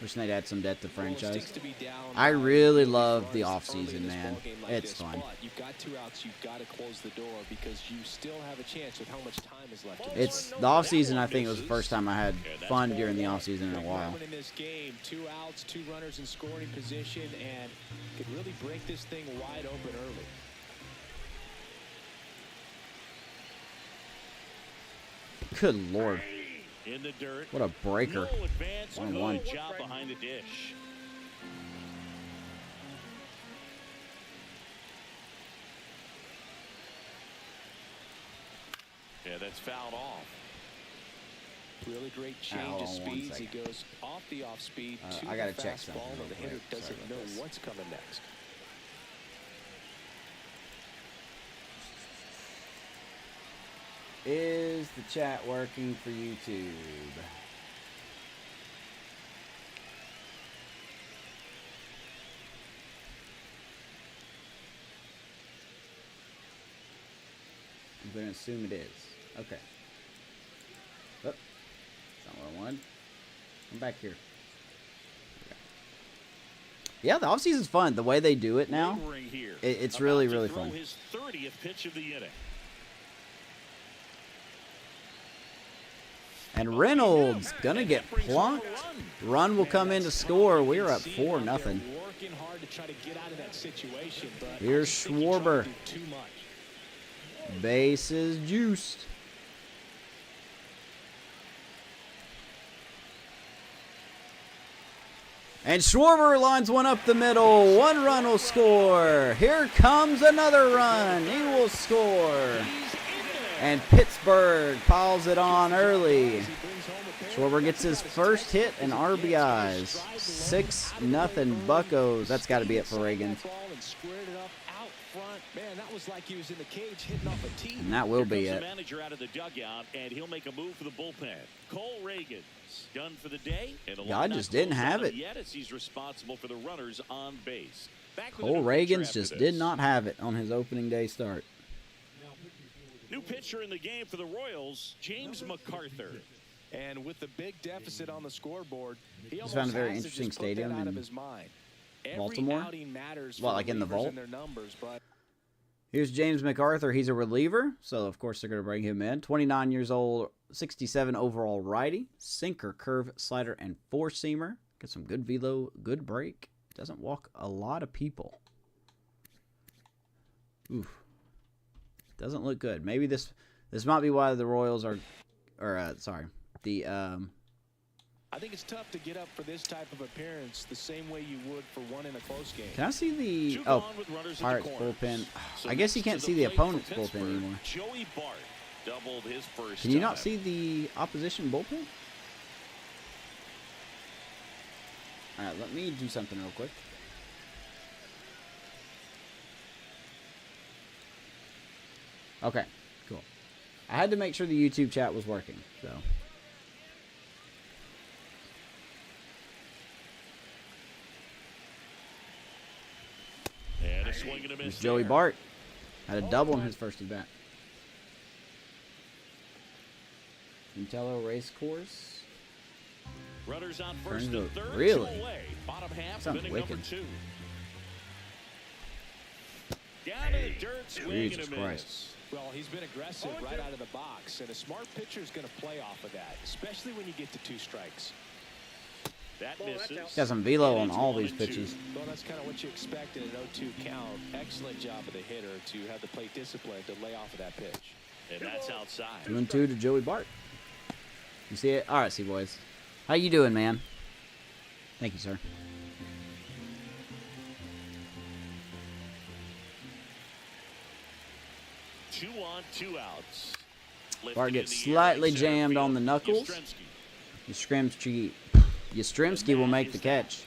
Wishing they'd add some depth to franchise. Sticks to be down I really by love runs the early offseason, in this man. ballgame like It's this, fun. but you've got 2 outs. You've got to close the door because you still have a chance with how much time is left. in this It's one. the offseason. I think it was the first time I had fun during the offseason in a Big while. moment in this game, 2 outs, 2 runners in scoring position, and could really break this thing wide open early. Good Lord. In the dirt. What a breaker. No advance. 1-1. Good job behind the dish. Yeah, that's fouled off. Really great change of speeds. He goes off the off speed to I gotta the check fastball, something and the real hitter quick. doesn't Sorry know about this. what's coming next. Is the chat working for YouTube? I'm going to assume it is. Okay. Oh, that's not what I wanted. I'm back here. Okay. Yeah, the offseason's fun. The way they do it now, it's really, really fun. His 30th pitch of the inning. And Reynolds gonna get plunked. Run will come in to score. We're up 4-0. Working hard to try to get out of that situation, but Here's Schwarber. too much. Bases juiced. And Schwarber lines one up the middle. 1 run will score. Here comes another run. He will score. And Pittsburgh piles it on early. Schwarber gets his first hit and RBIs. 6-0 Buccos. That's got to be it for Reagan. Man, that was like he was in the cage hitting off a tee. And that will be Here it. comes the manager out of the dugout, and he'll make a move for the bullpen. Cole Reagan's done for the day. And a God lot just not didn't closed have out it. Yet as he's responsible for the runners on base. Back with a Cole new pitcher Reagans after just this. did not have it on his opening day start. New pitcher in the game for the Royals, James MacArthur. And with the big deficit on the scoreboard, he Just almost found a very has to interesting just put that stadium out of in his mind. Baltimore. Every outing matters for Well, like in the relievers vault? and their numbers, but Here's James MacArthur. He's a reliever, so of course they're going to bring him in. 29 years old, 67 overall righty, sinker, curve, slider, and four-seamer. Get some good velo, good break. Doesn't walk a lot of people. Oof. Doesn't look good. Maybe this might be why the Royals are, I think it's tough to get up for this type of appearance the same way you would for one in a close game. Can I see the Two gone with runners at the Pirates corners. bullpen? So I guess you next can't to see the plate for opponent's bullpen Pittsburgh, anymore. Joey Bart doubled his first Can you not time. see the opposition bullpen? All right, let me do something real quick. Okay, cool. I had to make sure the YouTube chat was working, so. And a swing and a miss It's Joey there. Bart. Had a double in his first at bat. Intello Race Course. Runners on first Turns and out- third. really? Two away. Bottom half Sounds of inning wicked. number 2. Down to the dirt, swing Jesus and a Christ. miss. Well, he's been aggressive right out of the box, and a smart pitcher is going to play off of that, especially when you get to 2 strikes. That misses. Got some velo on And it's all 1 these and 2. pitches. Well, that's kind of what you expect in an 0-2 count. Excellent job of the hitter to have the plate discipline to lay off of that pitch. And that's outside. 2-2 to Joey Bart. You see it? All right, C-Boys. How you doing, man? Thank you, sir. Two on, 2 outs. Bart Lifted gets in the air slightly right center jammed on field. the knuckles. Yastrzemski. Yastrzemski will make the catch.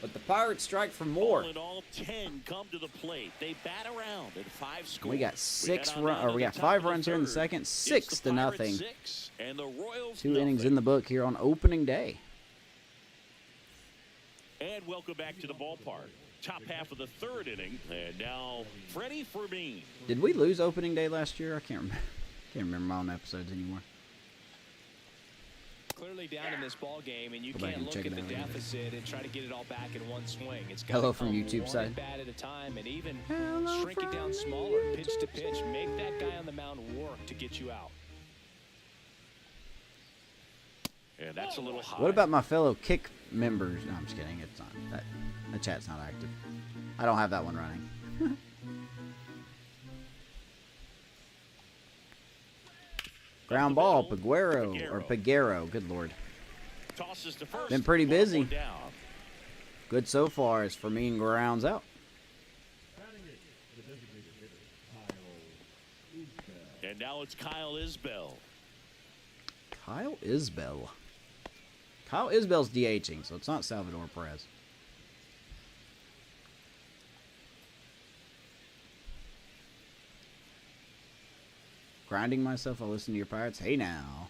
But the Pirates strike for more. All in all, 10 come to the plate. They bat around at 5 scores. We got we got 5 runs here in the second, 6-0. 6, and the Royals 2 innings nothing. in the book here on opening day. And welcome back to the ballpark. Top half of the 3rd inning, and now Freddie Fermin. Did we lose opening day last year? I can't remember. Can't remember my own episodes anymore. Clearly down in this ball game, and you Go back can't and look check at it the out. deficit and try to get it all back in one swing. It's Hello gotta from come YouTube one side. bat at a time, and even Hello shrink it from down smaller, pitch to pitch. Make that guy on the mound work to get you out. And that's a little high. What about my fellow kick members? No, I'm just kidding. It's not. The chat's not active. I don't have that one running. Ground ball, Peguero. Good lord. Tosses to first. Been pretty busy. One down. Good so far as Fermin grounds out. And now it's Kyle Isbell. Kyle Isbell. Kyle Isbell's DHing, so it's not Salvador Perez. Grinding myself, I'll listen to your Pirates. Hey now.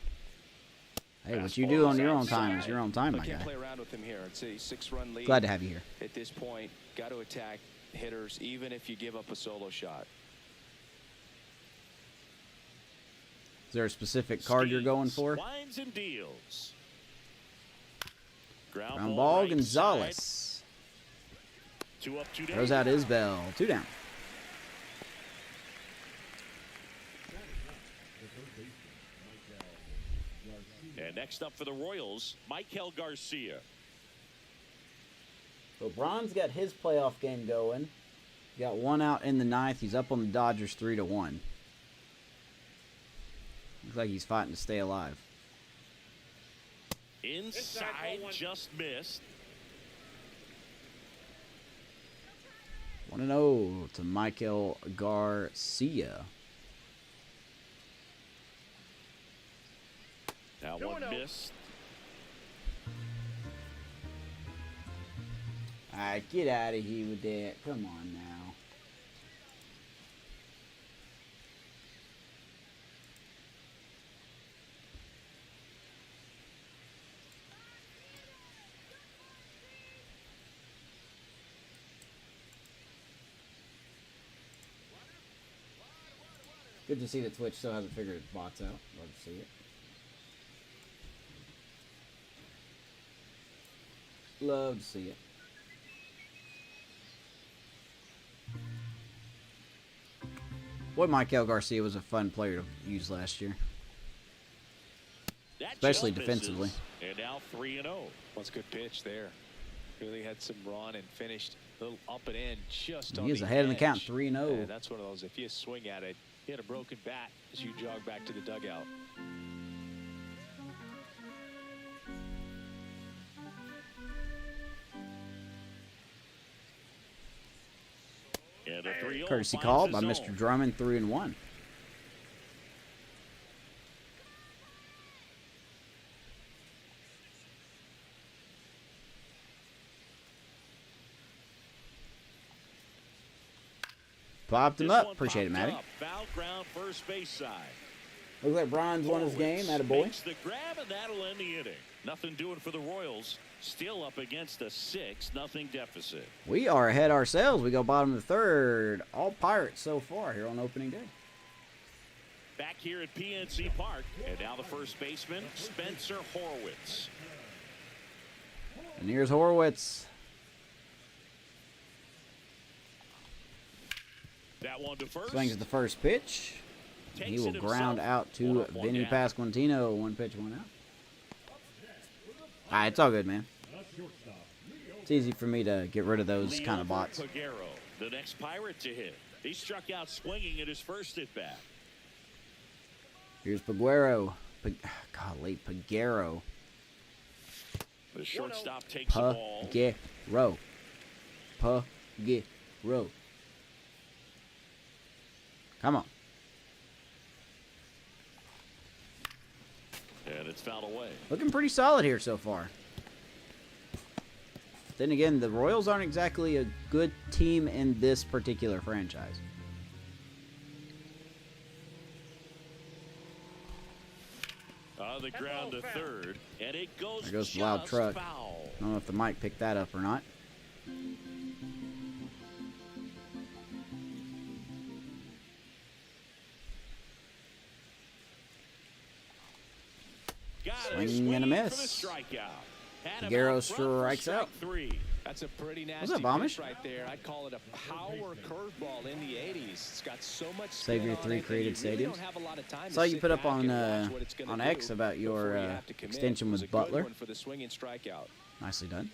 Hey, what you do on your own time is your own time, my guy. Play around with him here. It's a 6-run lead. Glad to have you here. At this point, got to attack hitters even if you give up a solo shot. Is there a specific card you're going for? Winds and deals. Ground ball, right Gonzalez. Side. 2 up, 2 down. Throws out Isbell. 2 down. And next up for the Royals, Michael Garcia. So Braun's got his playoff game going. Got 1 out in the 9th. He's up on the Dodgers 3-1. Looks like he's fighting to stay alive. Inside, just missed. 1-0 to Michael Garcia. Now one missed. Alright, get out of here with that. Come on now. Good to see that Twitch still hasn't figured its bots out. Love to see it. Love to see it. Boy, Michael Garcia was a fun player to use last year. That Especially just defensively. misses. And now 3-0. What's a good pitch there. Really had some run and finished a little up and in just on He is the ahead in the count, edge. 3-0. Yeah, that's one of those, if you swing at it, you hit a broken bat as you jog back to the dugout. And a 3-0 Courtesy finds call the by zone. Mr. Drummond, 3-1. Popped him This up. one Appreciate it, popped Matty. up. Foul ground, first base side. Looks like Brian's won his game. Attaboy. Makes the grab, and that'll end the inning. Nothing doing for the Royals. Still up against a 6-0 deficit. We are ahead ourselves. We go bottom of the 3rd. All Pirates so far here on opening day. Back here at PNC Park, and now the first baseman, Spencer Horwitz. And here's Horwitz. That one to first. Swings the first pitch. Takes He will it ground himself. out to One up, one Vinny down. Pasquantino. 1 pitch, 1 out. Alright, it's all good, man. It's easy for me to get rid of those kind of bots. Peguero, the next Pirate to hit. He struck out swinging at his first at bat. Here's Peguero. Golly, Peguero. The shortstop takes the ball. Peguero. Peguero. Come on. And it's fouled away. Looking pretty solid here so far. Then again, the Royals aren't exactly a good team in this particular franchise. The ground to third, and it goes. There goes the loud just truck. foul. I don't know if the mic picked that up or not. Got it. Swing and a Swinging miss. for the strikeout. Had him Peguero out front for strikes strike out. 3. That's a pretty What's nasty up, Amish? pitch right there. I'd call it a power curveball in the 80s. It's got so much Save spin your on 3 it that created you really stadiums. don't have a lot of time Saw to you sit put up back on and watch what it's gonna X do about your before you have to commit. extension It was with a good Butler. one for the swinging strikeout. Nicely done.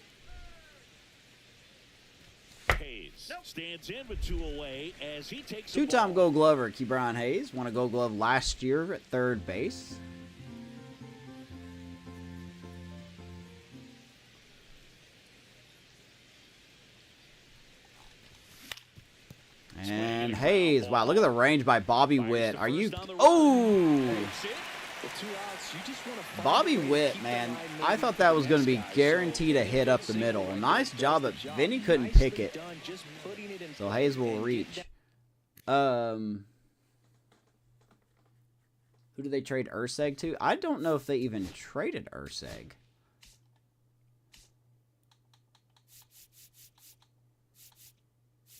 Hayes stands in with 2 away as he takes a Two-time ball. Gold Glover Ke'Bryan Hayes won a Gold Glove last year at third base. And Hayes, wow, look at the range by Bobby Witt. Are you? Oh, Bobby Witt, man. I thought that was going to be guaranteed a hit up the middle. Nice job, but Vinny couldn't pick it. So Hayes will reach. Who did they trade Urseg to? I don't know if they even traded Urseg.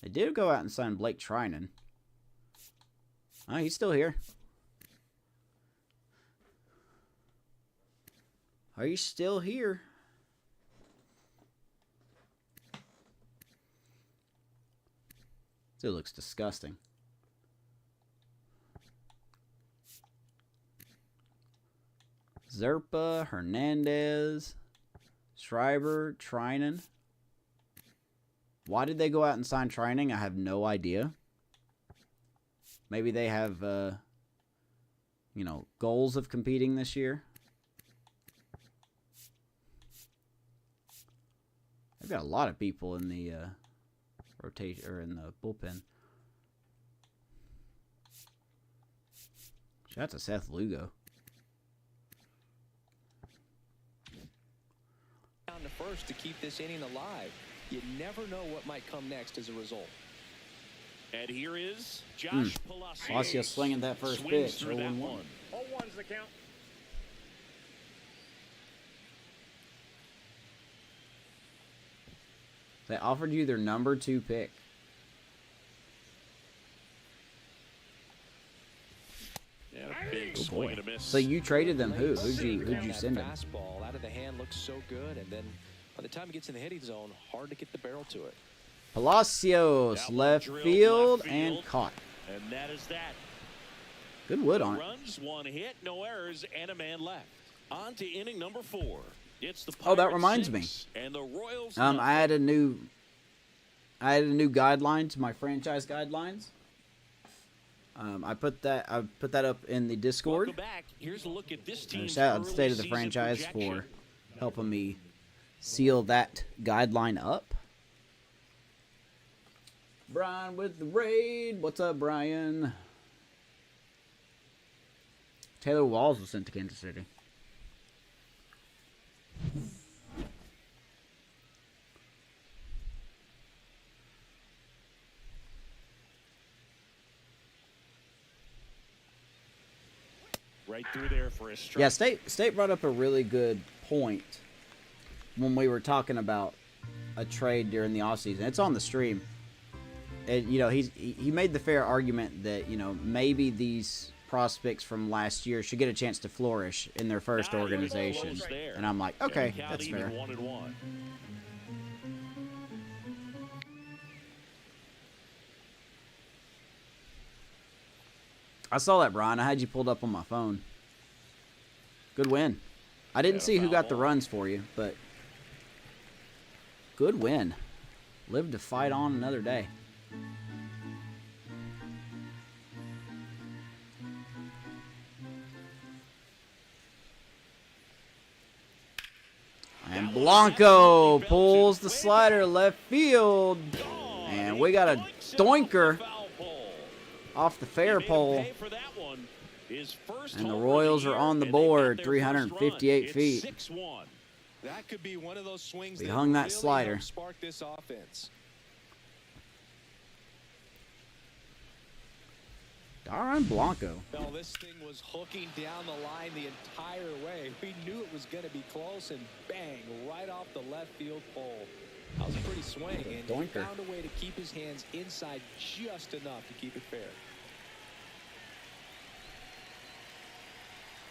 They did go out and sign Blake Trinan. Oh, he's still here. Are you still here? Still looks disgusting. Zerpa, Hernandez, Schreiber, Trinan. Why did they go out and sign Trinan? I have no idea. Maybe they have, goals of competing this year. They've got a lot of people in the rotation or in the bullpen. Shout out to Seth Lugo. Down to first to keep this inning alive. You never know what might come next as a result. And here is Josh Palacios. Palacios swinging that first Swings pitch. through that 0-1. one. 0-1's the count. They offered you their number 2 pick. Yeah, a big swing and a miss. So you traded them who? Who'd you send them? Fastball out of the hand looks so good, and then by the time it gets in the hitting zone, hard to get the barrel to it. Palacios, That one left drilled field, left and field. caught. And that is that. Good wood on it. Runs, 1 hit, no errors, and a man left. On to inning number 4. It's the Oh, that Pirates reminds 6 and the Royals I nothing. added a new guideline to my franchise guidelines. I put that up in the Discord. Welcome back. Here's a look at this And team's shout out to early State of the season Franchise projection. for helping me seal that guideline up. Brian with the raid. What's up, Brian? Taylor Walls was sent to Kansas City. Right through there for a strike. Yeah, State brought up a really good point when we were talking about a trade during the offseason. It's on the stream. And, he made the fair argument that, maybe these prospects from last year should get a chance to flourish in their first Now, organization. there. And I'm like, okay, Count that's even fair. 1-1. I saw that, Brian. I had you pulled up on my phone. Good win. I didn't see who got the runs for you, but good win. Live to fight on another day. And Blanco pulls the slider left field. And we got a doinker off the fair pole. And the Royals are on the board, 358 feet. 6-1. That could be one of those swings We that hung that really slider. help spark this offense. Darren Blanco. Well, this thing was hooking down the line the entire way. We knew it was going to be close, and bang, right off the left field pole. That was a pretty swing, and he Doinker. found a way to keep his hands inside just enough to keep it fair.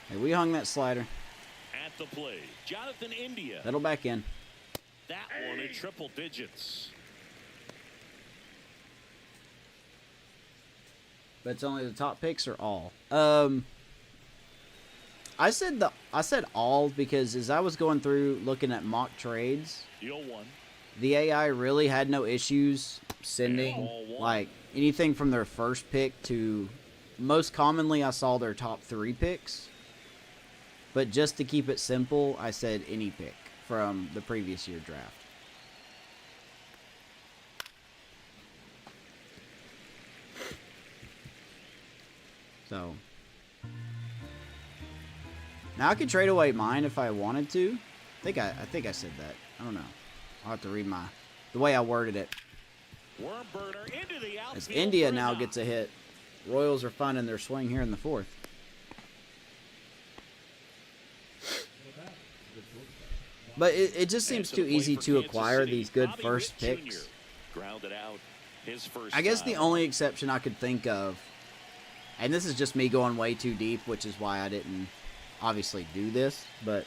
Hey, we hung that slider. At the plate, Jonathan India. Settle back in. That one in triple digits. But it's only the top picks or all? I said all because as I was going through looking at mock trades, The 0-1. the AI really had no issues sending like anything from their first pick to most commonly I saw their top 3 picks. But just to keep it simple, I said any pick from the previous year draft. So now I could trade away mine if I wanted to. I think I said that. I don't know. I'll have to read the way I worded it. As India now gets a hit, Royals are finding their swing here in the 4th. But it just seems too easy to acquire these good first picks. I guess the only exception I could think of, and this is just me going way too deep, which is why I didn't obviously do this, but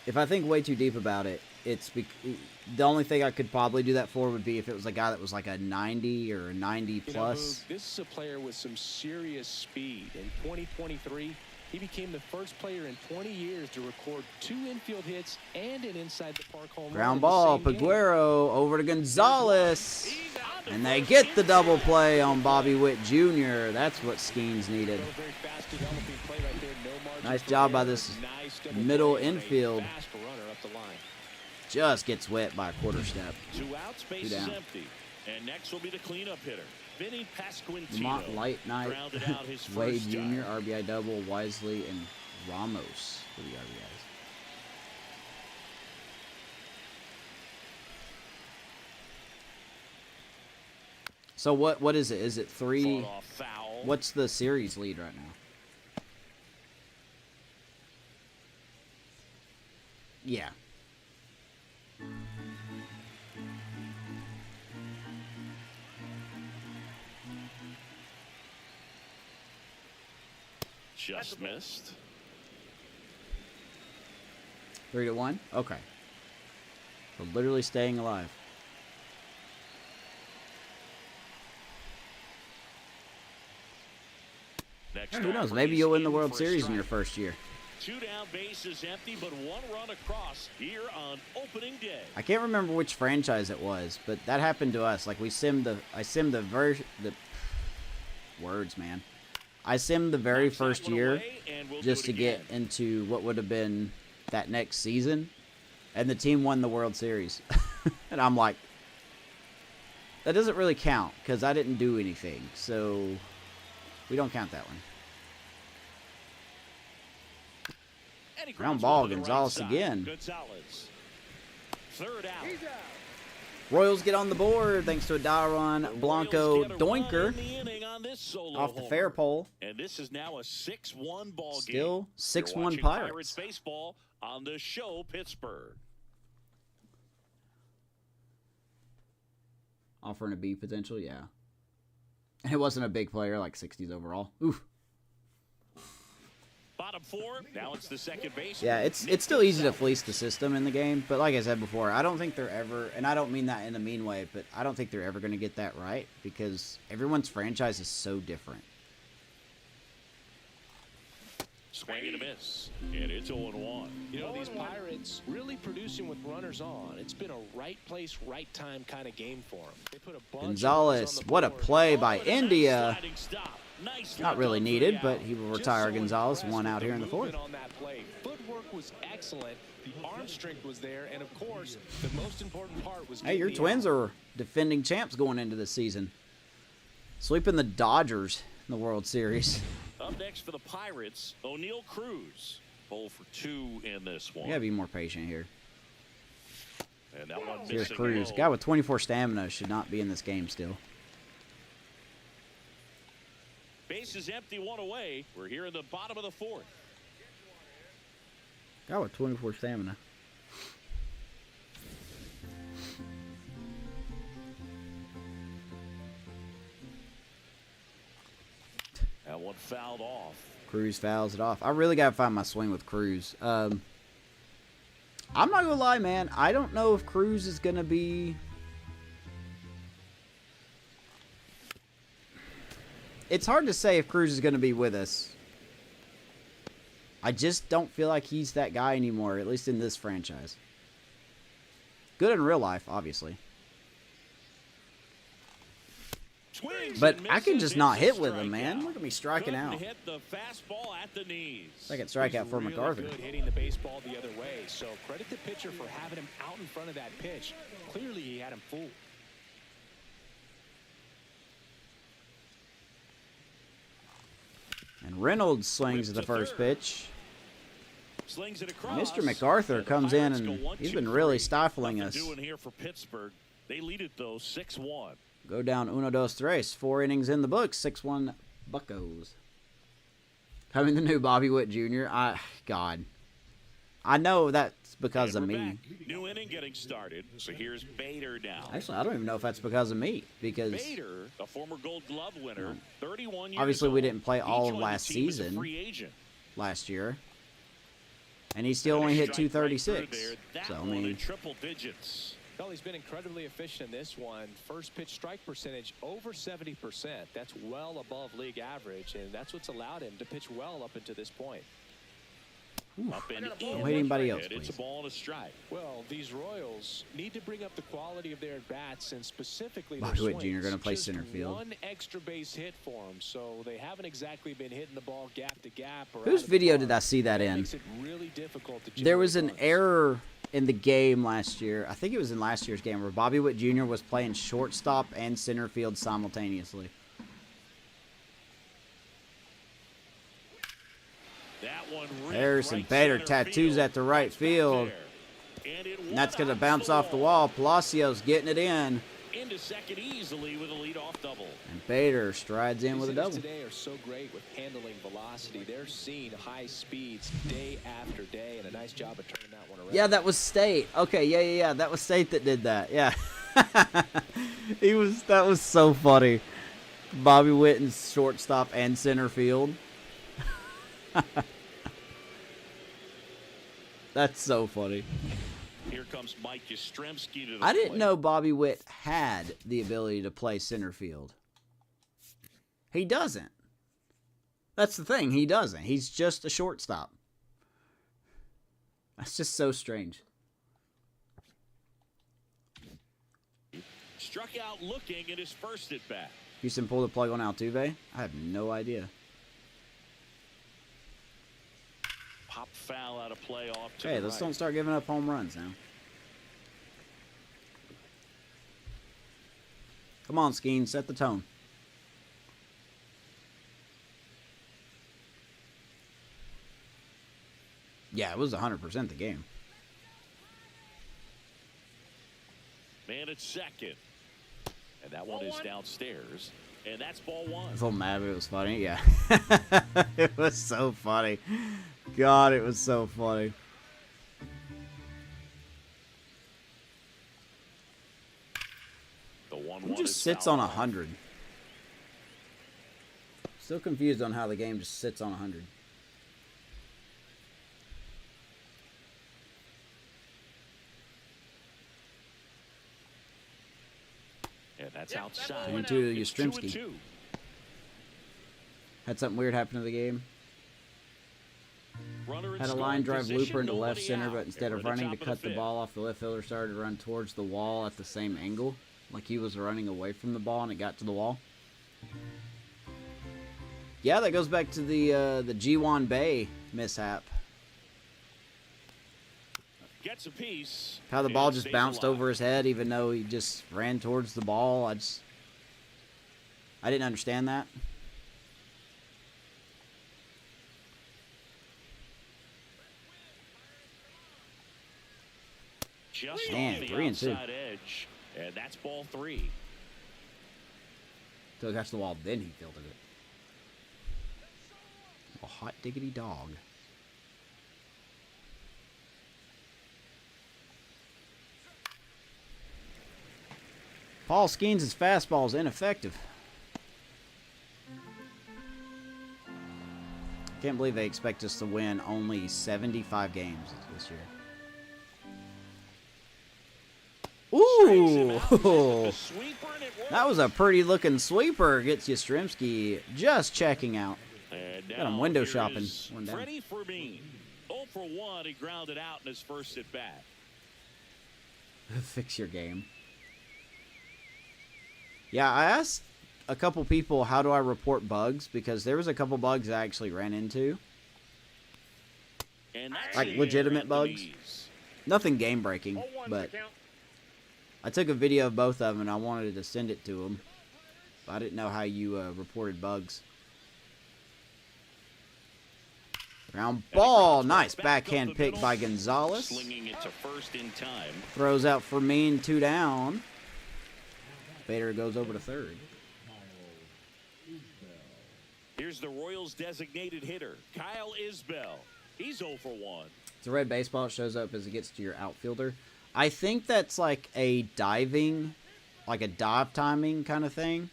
if I think way too deep about it, the only thing I could probably do that for would be if it was a guy that was like a 90 or a 90 plus. This is a player with some serious speed. In 2023, he became the first player in 20 years to record 2 infield hits and an inside the park home run. Ground ball, Paguero over to Gonzalez. And they get the double play on Bobby Witt Jr. That's what Skeens needed. Nice job by this middle infield. Just gets wet by a quarter step. 2 outs, base is empty. And next will be the cleanup hitter, Vinny Pasquantino. Vermont Light Night, Wade Jr., RBI double, Wisely, and Ramos for the RBIs. So what is it? Is it 3? What's the series lead right now? Yeah. Just missed. 3-1? Okay. So literally staying alive. Who knows? Maybe you'll win the World Series in your first year. 2 down, bases empty, but 1 run across here on opening day. I can't remember which franchise it was, but that happened to us. Like I simmed the words, man. I simmed the very first year just to get into what would have been that next season, and the team won the World Series. And I'm like, that doesn't really count because I didn't do anything, so we don't count that one. Ground ball, Gonzalez again. Third out. Royals get on the board thanks to a Dairon Blanco doinker off the fair pole. And this is now a 6-1 ball game. Still 6-1 Pirates baseball on the show Pittsburgh. Offering a B potential, yeah. And it wasn't a big player, like 60s overall. Oof. Bottom 4, now it's the second base. Yeah, it's still easy to fleece the system in the game, but like I said before, I don't think they're ever, and I don't mean that in a mean way, but I don't think they're ever going to get that right because everyone's franchise is so different. Swing and a miss, and it's 0-1. You know, these Pirates really producing with runners on. It's been a right place, right time kind of game for them. They put a bunch Gonzalez, what a play by India. Nice Not really needed, but he will retire Gonzalez. 1 out here in the 4th. On that play. Footwork was excellent. The arm strength was there, and of course, the most important part was. Hey, your Twins are defending champs going into this season. Sweeping the Dodgers in the World Series. Up next for the Pirates, O'Neal Cruz. 0 for 2 in this one. You gotta be more patient here. And that one Here's Cruz. Guy with 24 stamina should not be in this game still. Base is empty, 1 away. We're here in the bottom of the 4th. Guy with 24 stamina. That one fouled off. Cruz fouls it off. I really got to find my swing with Cruz. I'm not going to lie, man. I don't know if Cruz is going to be... It's hard to say if Cruz is going to be with us. I just don't feel like he's that guy anymore, at least in this franchise. good in real life, obviously. Swings But and I can misses. just not It's a hit with him, man. strikeout. Look at me striking Couldn't out. hit the fastball at the knees. Second strikeout for He's MacArthur. really good hitting the baseball the other way. So credit the pitcher for having him out in front of that pitch. Clearly, he had him fooled. And Reynolds swings at the first pitch. Slings it across. Mr. MacArthur And the comes in Pirates and go 1, he's 2, been really 3. stifling Nothing us. doing here for Pittsburgh. They lead it though 6-1. Go down 1-2-3. 4 innings in the books. 6-1 Buccos. Coming the new Bobby Witt Jr. God. I know that's because And of we're me. back. New inning getting started. So here's Bader now. Actually, I don't even know if that's because of me. Because Bader, a former Gold Glove winner, 31 years obviously we old. didn't play He all of joined last the team as a season. free agent. last year. And he still only hit Strike right through 236. there. That So, I one mean, in triple digits. Well, he's been incredibly efficient in this one. First pitch strike percentage over 70%. That's well above league average, and that's what's allowed him to pitch well up until this point. Up and Don't hit anybody else, It's a please. ball and a strike. Well, these Royals need to bring up the quality of their at-bats and specifically Bobby their Witt Jr. swings. gonna play Just center field. One extra base hit for them, so they haven't exactly been hitting the ball gap to gap. Or Whose out of the video park. did I see that in? Makes it really difficult to There was an generate runs. error in the game last year. I think it was in last year's game where Bobby Witt Jr. was playing shortstop and center field simultaneously. That one There's some right Bader center tattoos field. at the right That's back field. there. And it And that's going to went bounce off the wall. Palacios getting it in. Into second easily with a leadoff double. And Bader strides in These with a hitters double. today are so great with handling velocity. They're seeing high speeds day after day, and a nice job of turning that one around. Yeah, that was State. Okay, yeah. That was State that did that. Yeah. That was so funny. Bobby Witt in shortstop and center field. That's so funny. Here comes Mike Yastrzemski to the I didn't plate. know Bobby Witt had the ability to play center field. He doesn't. That's the thing. He doesn't. He's just a shortstop. That's just so strange. Struck out looking at his first at bat. Houston pulled the plug on Altuve? I have no idea. Pop foul out of play off to Hey, the let's right. don't start giving up home runs now. Come on, Skeen, set the tone. Yeah, it was 100% the game. Man at second. And that one is downstairs. And that's ball one. I told Matt it was funny. Yeah. It was so funny. God, it was so funny. The 1-1 Who just is sits fouled on off. 100? Still confused on how the game just sits on 100. And that's outside. 2-2 to It's Yastrzemski. 2-2. Had something weird happen to the game. Runner in Had a scoring line drive position, looper into left nobody center, out. but instead And of we're at the running to top of cut the fifth. ball off, the left fielder started to run towards the wall at the same angle. Like he was running away from the ball and it got to the wall. Yeah, that goes back to the G1 Bay mishap. Gets a piece. How the ball and just stays bounced alive. over his head even though he just ran towards the ball. I didn't understand that. Just Man, off the 3-2. outside edge. And that's ball 3. Till it got to the wall, then he fielded it. A hot diggity dog. Paul Skeens' fastball is ineffective. Can't believe they expect us to win only 75 games this year. Strikes him Ooh! out with the sweeper, and it That was a works. pretty looking sweeper. Gets Yastrzemski just checking out. And Got him now window here shopping. is One down. Freddie Fermin. 0 for 1. He grounded out in his first at bat. Fix your game. Yeah, I asked a couple people how do I report bugs, because there was a couple bugs I actually ran into. Like legitimate bugs. Nothing game breaking, but I took a video of both of them and I wanted to send it to them. But I didn't know how you reported bugs. Ground ball. Nice backhand pick by Gonzalez. Throws out for Mean, 2 down. Bader goes over to third. Here's the Royals' designated hitter, Kyle Isbell. He's 0 for 1. It's a red baseball. It shows up as it gets to your outfielder. I think that's like a diving, like a dive timing kind of thing.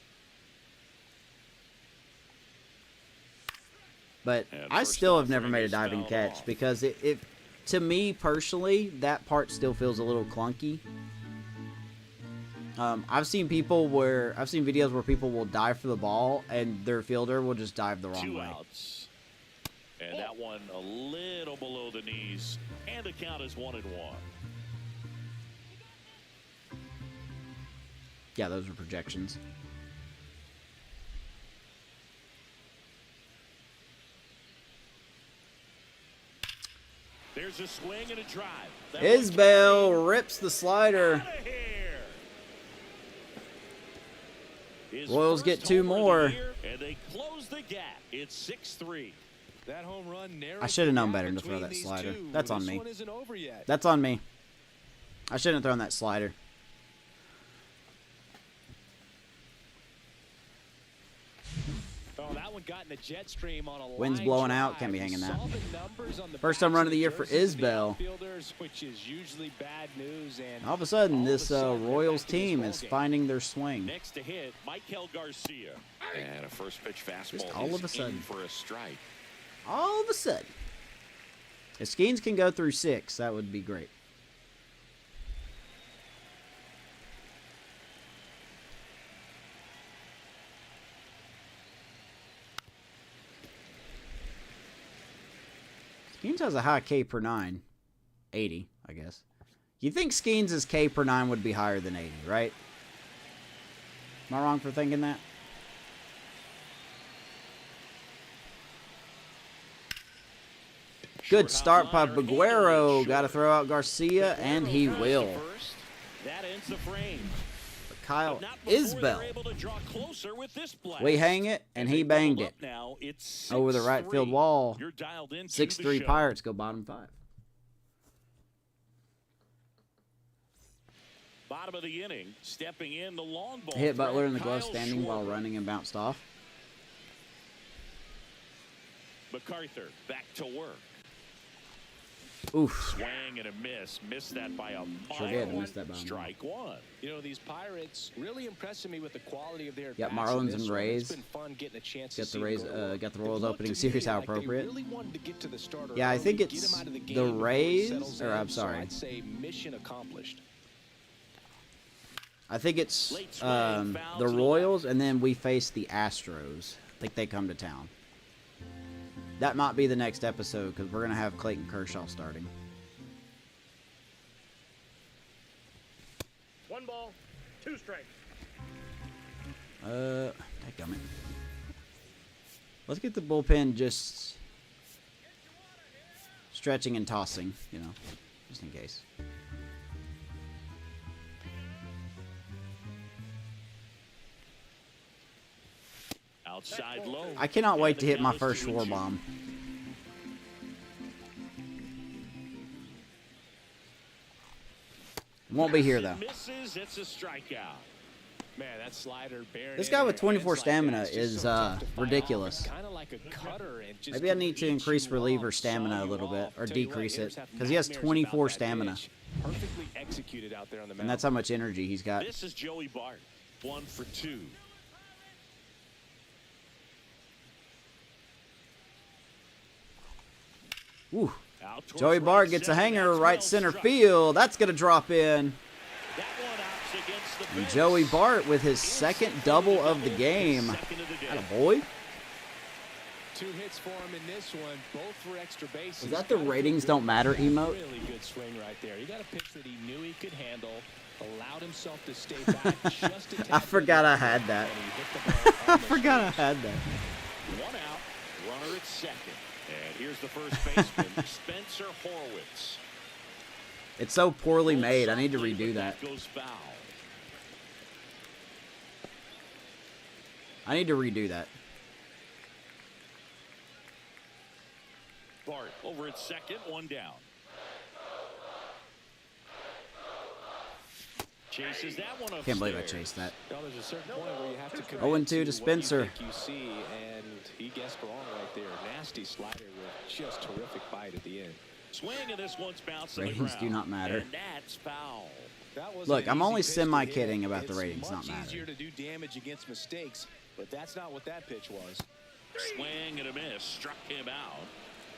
But I still have never made a diving catch because it to me personally, that part still feels a little clunky. I've seen videos where people will dive for the ball and their fielder will just dive the wrong 2 way. outs. And that one a little below the knees. And the count is 1-1. Yeah, those are projections. There's a swing and a drive. Isbell rips the slider. Royals get 2 more. And they close the gap. It's 6-3. That home run I should have known better than to throw that slider. That's on me. That's on me. I shouldn't have thrown that slider. Oh, that one got in the jet stream on a Wind's blowing out. Can't be hanging that. First home run of the year for Isbell. Which is usually bad news, and All of a sudden, this Royals team is finding their swing. Next to hit, Michael Garcia. And a first pitch fastball. Just all of a sudden. For a strike. All of a sudden. If Skeens can go through 6, that would be great. Skeens has a high K per 9. 80, I guess. You think Skeens' K per 9 would be higher than 80, right? Am I wrong for thinking that? Good start by Baguero. Got to throw out Garcia, and he will. That ends the frame. But Kyle Isbell. We hang it, and he banged it. Over the right field wall. 6-3 Pirates go bottom 5. Bottom of the inning, stepping in the long ball. Hit Butler in the glove standing while running and bounced off. MacArthur back to work. Oof. Swing and a miss. Missed that by a mile. Sure did. Missed that by a mile. Strike 1. You know, these Pirates really impressing me with the quality of their Got Marlins and Rays. Got the Rays. Got the Royals opening series. How appropriate. Yeah, I think it's the Rays. Or I'm sorry. I'd say mission accomplished. I think it's the Royals, and then we face the Astros. I think they come to town. That might be the next episode because we're going to have Clayton Kershaw starting. 1 ball, 2 strikes. Dadgummit. Let's get the bullpen just stretching and tossing, you know, just in case. Outside low. I cannot wait to hit my first Schwar bomb. Won't be here though. Misses, it's a strikeout. Man, that slider This guy with 24 stamina is ridiculous. Like a cutter and just Maybe I need to increase reliever stamina a little bit or decrease it because he has 24 stamina. Perfectly executed out there on the mound. And that's how much energy he's got. This is Joey Bart. 1 for 2. Ooh. Joey Bart gets a hanger right center field. That's going to drop in. And Joey Bart with his second double of the game. Attaboy. 2 hits for him in this one, both for extra bases. Is that the ratings don't matter emote? Really good swing right there. He got a pitch that he knew he could handle, allowed himself to stay back just a tad. I forgot I had that. I forgot I had that. 1 out, runner at second. And here's the first baseman, Spencer Horwitz. It's so poorly made. I need to redo that. Goes foul. I need to redo that. Bart over at second, 1 down. Chases that one upstairs. Can't believe I chased that. Well, there's a certain point where you have to commit 0-2 to to Spencer. what you think you see, and he guessed wrong right there. Nasty slider with just terrific bite at the end. Swing, and this one's bounced to the Ratings ground. do not matter. And that's foul. That wasn't Look, an I'm easy only pitch to semi-kidding hit. about the ratings It's not much mattering. easier to do damage against mistakes, but that's not what that pitch was. Swing and a miss. Struck him out.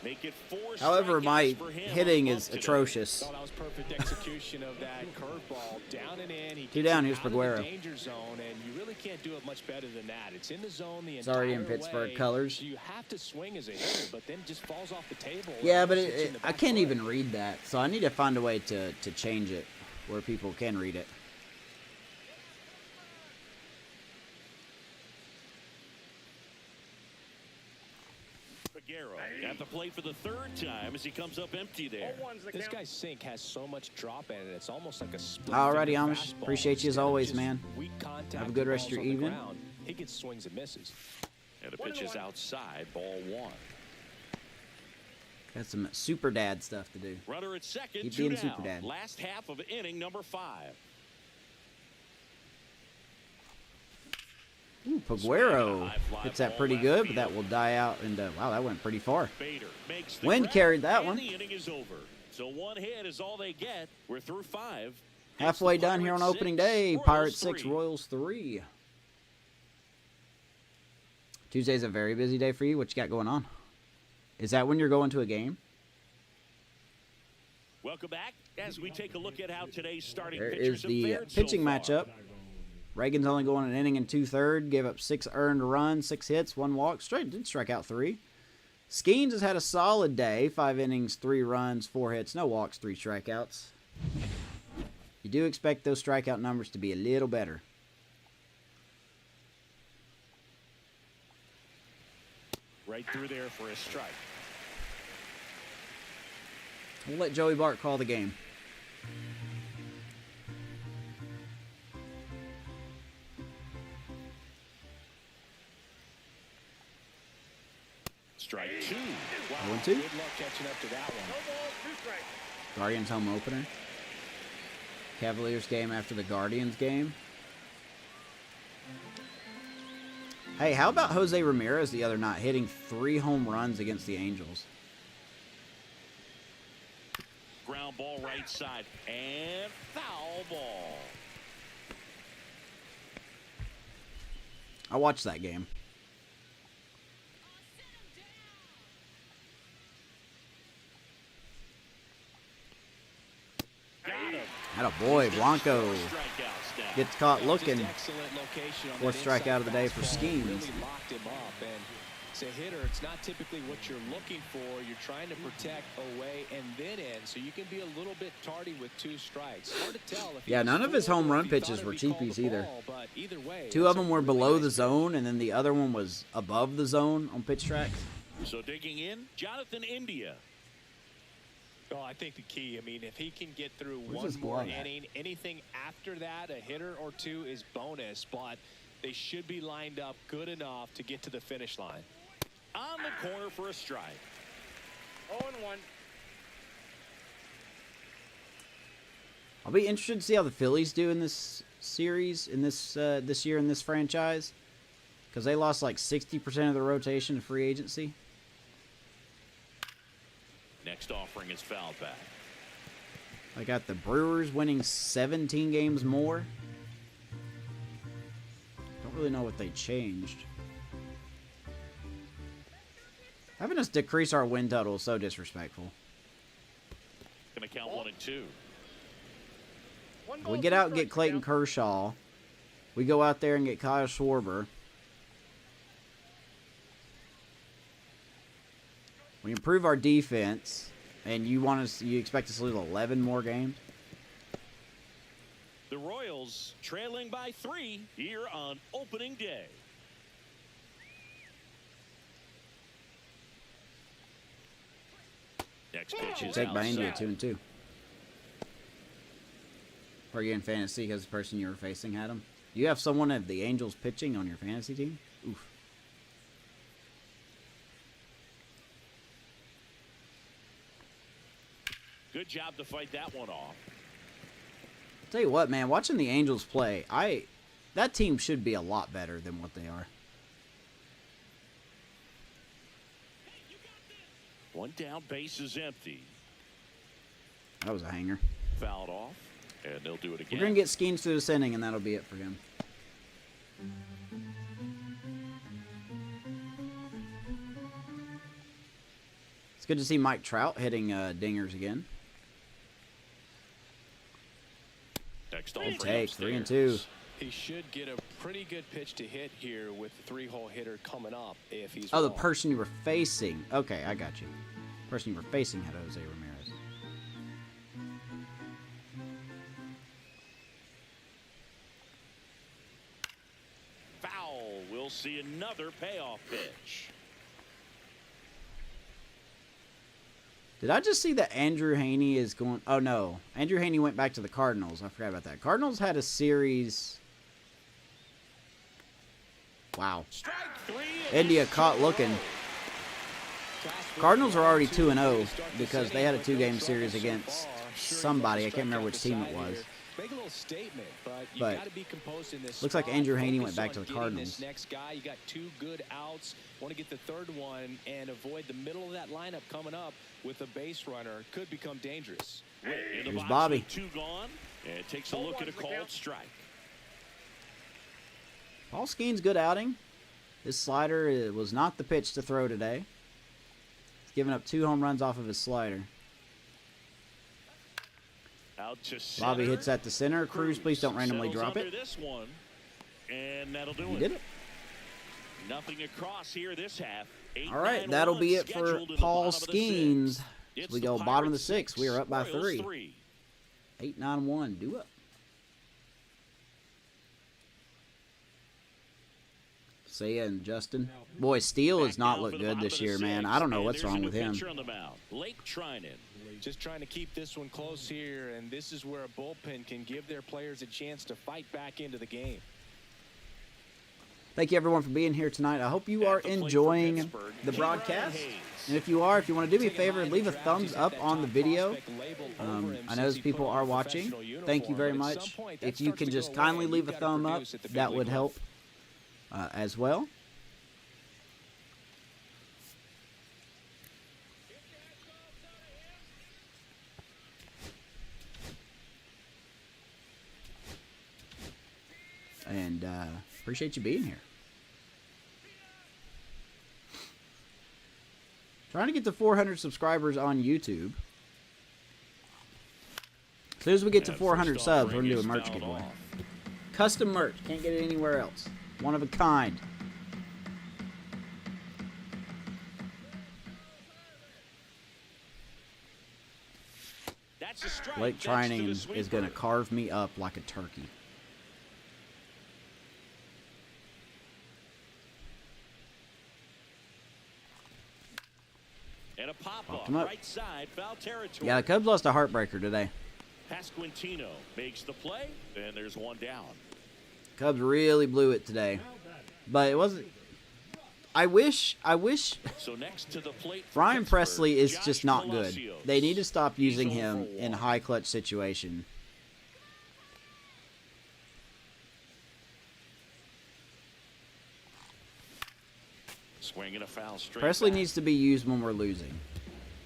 Make it 4 However, strikeouts my for him hitting on is today. atrocious. Oh, that was perfect execution of that curveball down and in. He 2 gets down, it here's out of the Peguero. danger zone, and you really can't do it much better than that. It's in the zone the It's already in entire Pittsburgh way, colors. so you have to swing as a hitter, but then it just falls off the table. Yeah, but Hits you in the I back can't foot. even read that. So I need to find a way to change it where people can read it. Peguero at the plate for the 3rd time as he comes up empty there. 0-1's the This count. guy's sink has so much drop in it. It's almost like a split. Alrighty, finger Amish. fastball. Appreciate you as Instead of always, just man. weak contact Have a good and rest of balls your on the evening. ground, he gets swings and misses. And the pitch is outside, ball 1. Got some super dad stuff to do. Runner at second, Keep 2 being down. super dad. Last half of inning number 5. Ooh, Peguero hits that pretty good, but that will die out. And wow, that went pretty far. Bader makes the Wind grab, carried that and one. the inning is over. So 1 hit is all they get. We're through 5. Halfway It's the done here on Pirates opening 6, day. Royals Pirates 6, 3. Royals 3. Tuesday's a very busy day for you. What you got going on? Is that when you're going to a game? Welcome back as we take a look at how today's starting There pitchers is have the fared pitching so far. matchup. Reagan's only going an inning and 2/3. Gave up 6 earned runs, 6 hits, 1 walk. Did strike out 3. Skeens has had a solid day. 5 innings, 3 runs, 4 hits, no walks, 3 strikeouts. You do expect those strikeout numbers to be a little better. Right through there for a strike. We'll let Joey Bart call the game. Strike 2. Wow. 0-2. Good luck catching up to that one. No ball, 2 strikes. Guardians home opener. Cavaliers game after the Guardians game. Hey, how about Jose Ramirez the other night hitting 3 home runs against the Angels? Ground ball right side and foul ball. I watched that game. Got him. Attaboy, Blanco Strikeouts now. gets caught looking. Just excellent location on Fourth that strikeout of the day inside for fastball. Skeens. Really locked him up, and as a hitter, it's not typically what you're looking for. You're trying to protect away and then in, so you can be a little bit tardy with 2 strikes. Hard to tell if he Yeah, was none of his home fooled or run if he thought pitches it'd were be called cheapies a either. ball, but either way, 2 of that's them a were really below nice the pitch. zone, and then the other one was above the zone on pitch tracks. So digging in, Jonathan India. Oh, I think the key, I mean, if he can get through Where's one this more glove at? inning, anything after that, a hitter or 2 is bonus, but they should be lined up good enough to get to the finish line. On the corner for a strike. 0-1. I'll be interested to see how the Phillies do in this series, in this this year in this franchise, because they lost like 60% of the rotation to free agency. Next offering is fouled back. I got the Brewers winning 17 games more. Don't really know what they changed. Having us decrease our win total is so disrespectful. Gonna count 1 and 2. We get out and get Clayton Kershaw. We go out there and get Kyle Schwarber. We improve our defense, and you expect us to lose 11 more games? The Royals trailing by 3 here on opening day. Next pitch is Take by India, outside. 2-2. Are you in fantasy because the person you were facing had him? You have someone of the Angels pitching on your fantasy team? Oof. Good job to fight that one off. Tell you what, man, watching the Angels play, that team should be a lot better than what they are. One down, base is empty. That was a hanger. Fouled off, and they'll do it again. We're going to get Skeens through this inning, and that'll be it for him. It's good to see Mike Trout hitting dingers again. Next Good on take, 3-2. He should get a pretty good pitch to hit here with the 3-hole hitter coming up if he's Oh, the wrong. person you were facing. Okay, I got you. The person you were facing had Jose Ramirez. Foul. We'll see another payoff pitch. Did I just see that Andrew Haney is going... Oh, no. Andrew Haney went back to the Cardinals. I forgot about that. Cardinals had a series... Wow. Strike 3. India caught looking. Cardinals are already 2-0 because they had a 2-game series against somebody. I can't remember which team it was. Make a little statement, but you But got to be composed in this looks like spot. Andrew Haney Focus went back on to the getting Cardinals. This next guy, you got 2 good outs. Want to get the third one and avoid the middle of that lineup coming up with a base runner. Could become dangerous. In the Here's box Bobby. with 2 gone, and takes a look at a called strike. Paul Skeens, good outing. His slider was not the pitch to throw today. He's given up 2 home runs off of his slider. Out to Bobby center. hits at the center. Cruz, please don't randomly Settles drop under it. This one, and that'll do He it. did it. Nothing across here this half. All right, that'll be it for Paul Skeens. It's We the go bottom of the Pirates 6th. We are up by Royals 3. 8-9-1. Do it. See ya, and Justin. Boy, Steele has not looked good this year, man. I don't know what's wrong with him. Lake Trinan. Just trying to keep this one close here, and this is where a bullpen can give their players a chance to fight back into the game. Thank you, everyone, for being here tonight. I hope you are enjoying the broadcast. And if you are, if you want to do me a favor, leave a thumbs up on the video. I know those people are watching. Thank you very much. If you can just kindly leave a thumb up, that would help as well. And appreciate you being here. Trying to get to 400 subscribers on YouTube. As soon as we get to 400 subs, we're going to do a merch giveaway. Custom merch. Can't get it anywhere else. One of a kind. That's a strike. Lake That's to the Trinan is sweeper. going to carve me up like a turkey. And a pop Popped off him up. right side, foul territory. Yeah, the Cubs lost a heartbreaker today. Pasquantino makes the play, and there's one down. Cubs really blew it today. But it wasn't... I wish So next to the plate for Brian Pittsburgh, Presley is Josh just not good. Palacios. They need to stop using He's him 0 for in 1. high clutch situation. Swinging a foul straight Presley back. needs to be used when we're losing.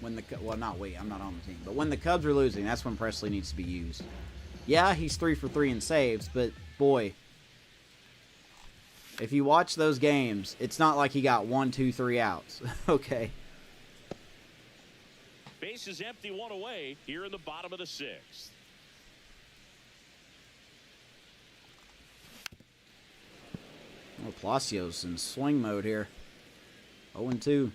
Well, not we. I'm not on the team. But when the Cubs are losing, that's when Presley needs to be used. Yeah, he's 3 for 3 in saves, but boy, if you watch those games, it's not like he got 1, 2, 3 outs. Okay. Base is empty, one away here in the bottom of the 6th. Well, Palacios in swing mode here. 0-2.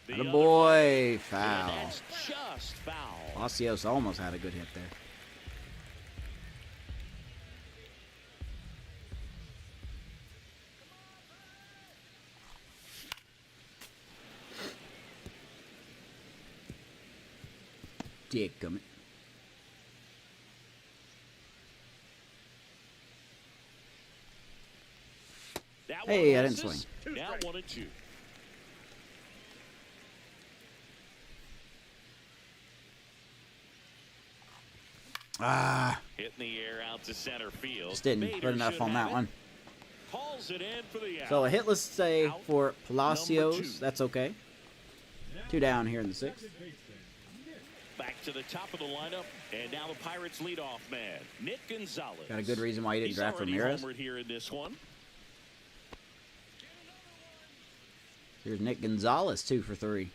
The Atta other boy, way. And foul. that's just foul. Palacios almost had a good hit there. Dick coming. That Hey, one I didn't misses. swing. Now 1-2. Ah, Hitting the air out to center field. just didn't Bader put enough should on have that it. one. Calls it in for the out. So a hitless say Out for number Palacios. 2. That's okay. 2 down here in the 6th. Back to the top of the lineup, and now the Pirates leadoff man, Nick Gonzalez. Got a good reason why you didn't He's draft already Ramirez. homered here in this one. Here's Nick Gonzalez, 2 for 3.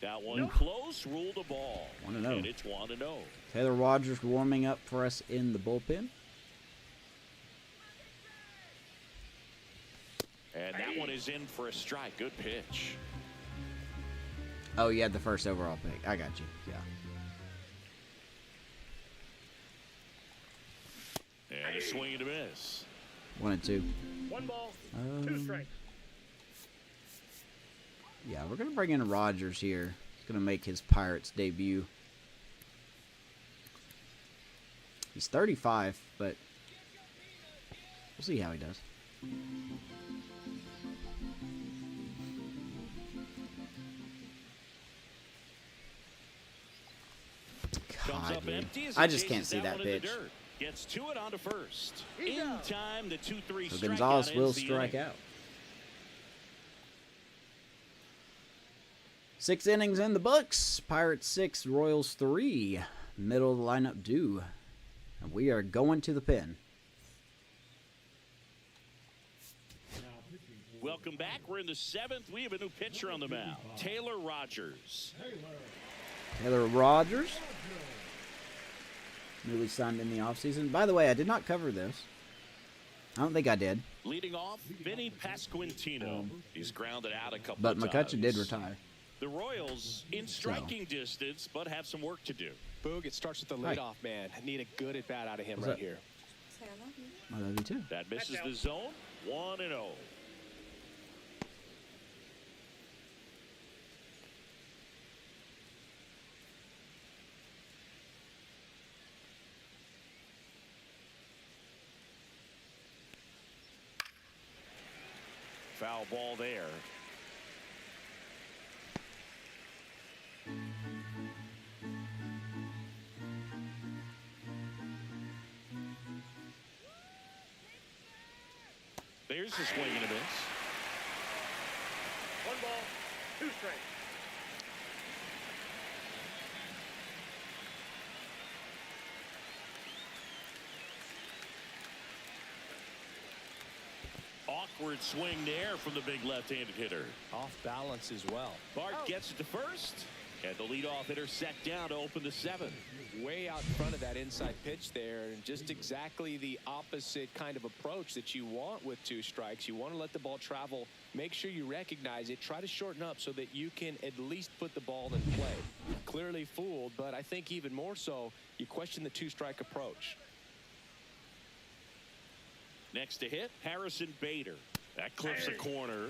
That one close, ruled a ball. 1-0. And it's 1-0. Taylor Rogers warming up for us in the bullpen. And that one is in for a strike. Good pitch. Oh, you had the first overall pick. I got you. Yeah. And a swing and a miss. 1 and 2. 1 ball, 2 strikes. Yeah, we're gonna bring in Rogers here. He's gonna make his Pirates debut. He's 35, but we'll see how he does. Comes God, up dude. empty as I he just can't chases see that one in the pitch. dirt. Gets to it onto first. In time, the 2-3 So strikeout Gonzalez will ends the strike inning. out. 6 innings in the books. Pirates 6, Royals 3. Middle of the lineup due. And we are going to the pen. Welcome back. We're in the 7th. We have a new pitcher on the mound, Taylor Rogers. Taylor Rogers. Newly signed in the offseason. By the way, I did not cover this. I don't think I did. Leading off, Vinny Pasquantino. He's grounded out a couple But of McCutcheon times. did retire. The Royals in striking distance, but have some work to do. Boog, it starts with the Hi. leadoff man. I need a good at bat out of him What's right up? here. I love you too. That misses the zone. 1-0. Foul ball there. There's a swing and a miss. 1 ball, 2 strikes. Awkward swing there from the big left-handed hitter. Off balance as well. Bart gets it to first, and the leadoff hitter set down to open the 7th. Way out in front of that inside pitch there, and just exactly the opposite kind of approach that you want with 2 strikes. You want to let the ball travel, make sure you recognize it, try to shorten up so that you can at least put the ball in play. Clearly fooled, but I think even more so, you question the 2-strike approach. Next to hit, Harrison Bader. That clips a corner.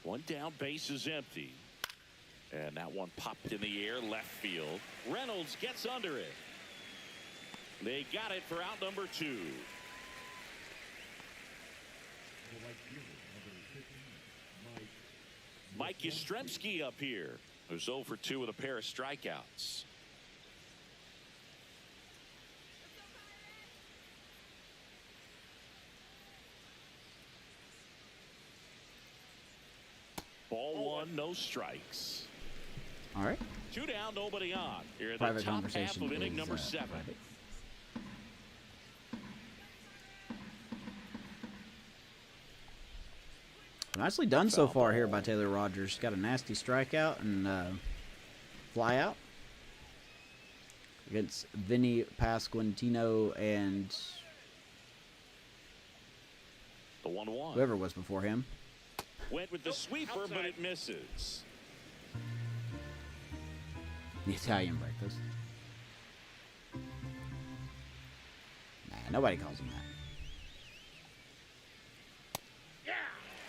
One down, base is empty. And that one popped in the air, left field. Reynolds gets under it. They got it for out number 2. Mike Yastrzemski up here, who's 0 for 2 with a pair of strikeouts. Ball 1, no strikes. All right. 2 down, nobody on. Here in the Private top half conversation of inning is, number 7. private. Nicely done so far here by Taylor Rogers. Got a nasty strikeout and fly out against Vinny Pasquantino and The 1-1. whoever was before him. Went with the sweeper, but it misses. The Italian breakfast. Nah, nobody calls him that.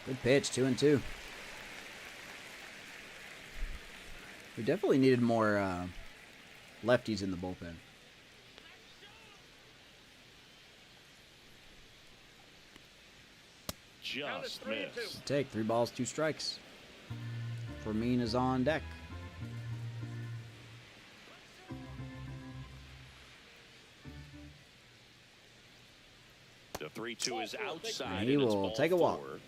Good pitch, 2-2. We definitely needed more lefties in the bullpen. Just missed. Take 3 balls, 2 strikes. Fermin is on deck. The 3-2 is outside. And he and it's will ball take a walk. 4.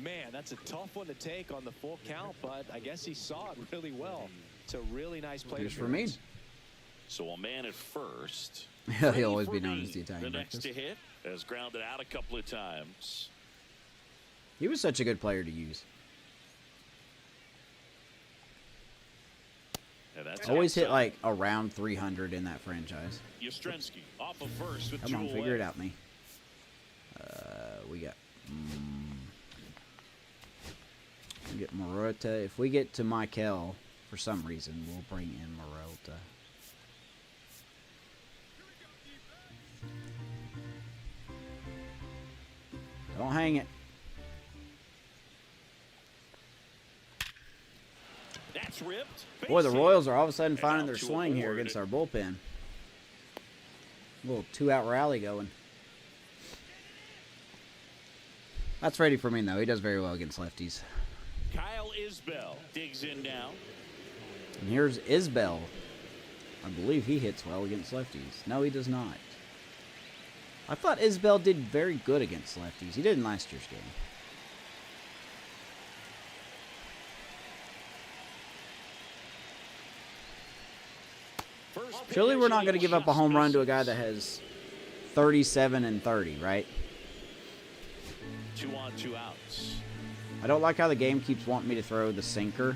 Man, that's a tough one to take on the full count, but I guess he saw it really well. It's a really nice play. Here's Fermin. So a man at first. He'll always be known as the Italian The next breakfast. to hit has grounded out a couple of times. He was such a good player to use. And that's Always hit outside. like around 300 in that franchise. Yastrzemski off of first with Come 2 on, away. figure it out, me. We got. We get Morota. If we get to Michael, for some reason, we'll bring in Morota. Don't hang it. That's ripped. Boy, the Base hit. Royals are all of a sudden And finding out their to swing here Ward. against our bullpen. A little 2-out rally going. That's ready for me, though. He does very well against lefties. Kyle Isbell digs in now. And here's Isbell. I believe he hits well against lefties. No, he does not. I thought Isbell did very good against lefties. He did in last year's game. First Surely pitch, we're not and going to he give up a home run to a guy misses. that has 37 and 30, right? 2 on, 2 outs. I don't like how the game keeps wanting me to throw the sinker.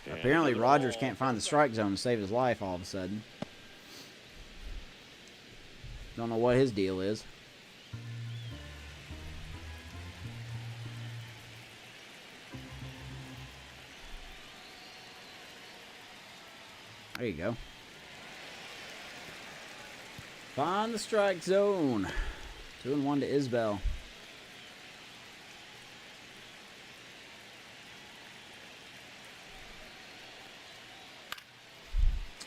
And Apparently another Rogers ball. can't find the strike zone to save his life all of a sudden. Don't know what his deal is. There you go. Find the strike zone. 2-1 to Isbell.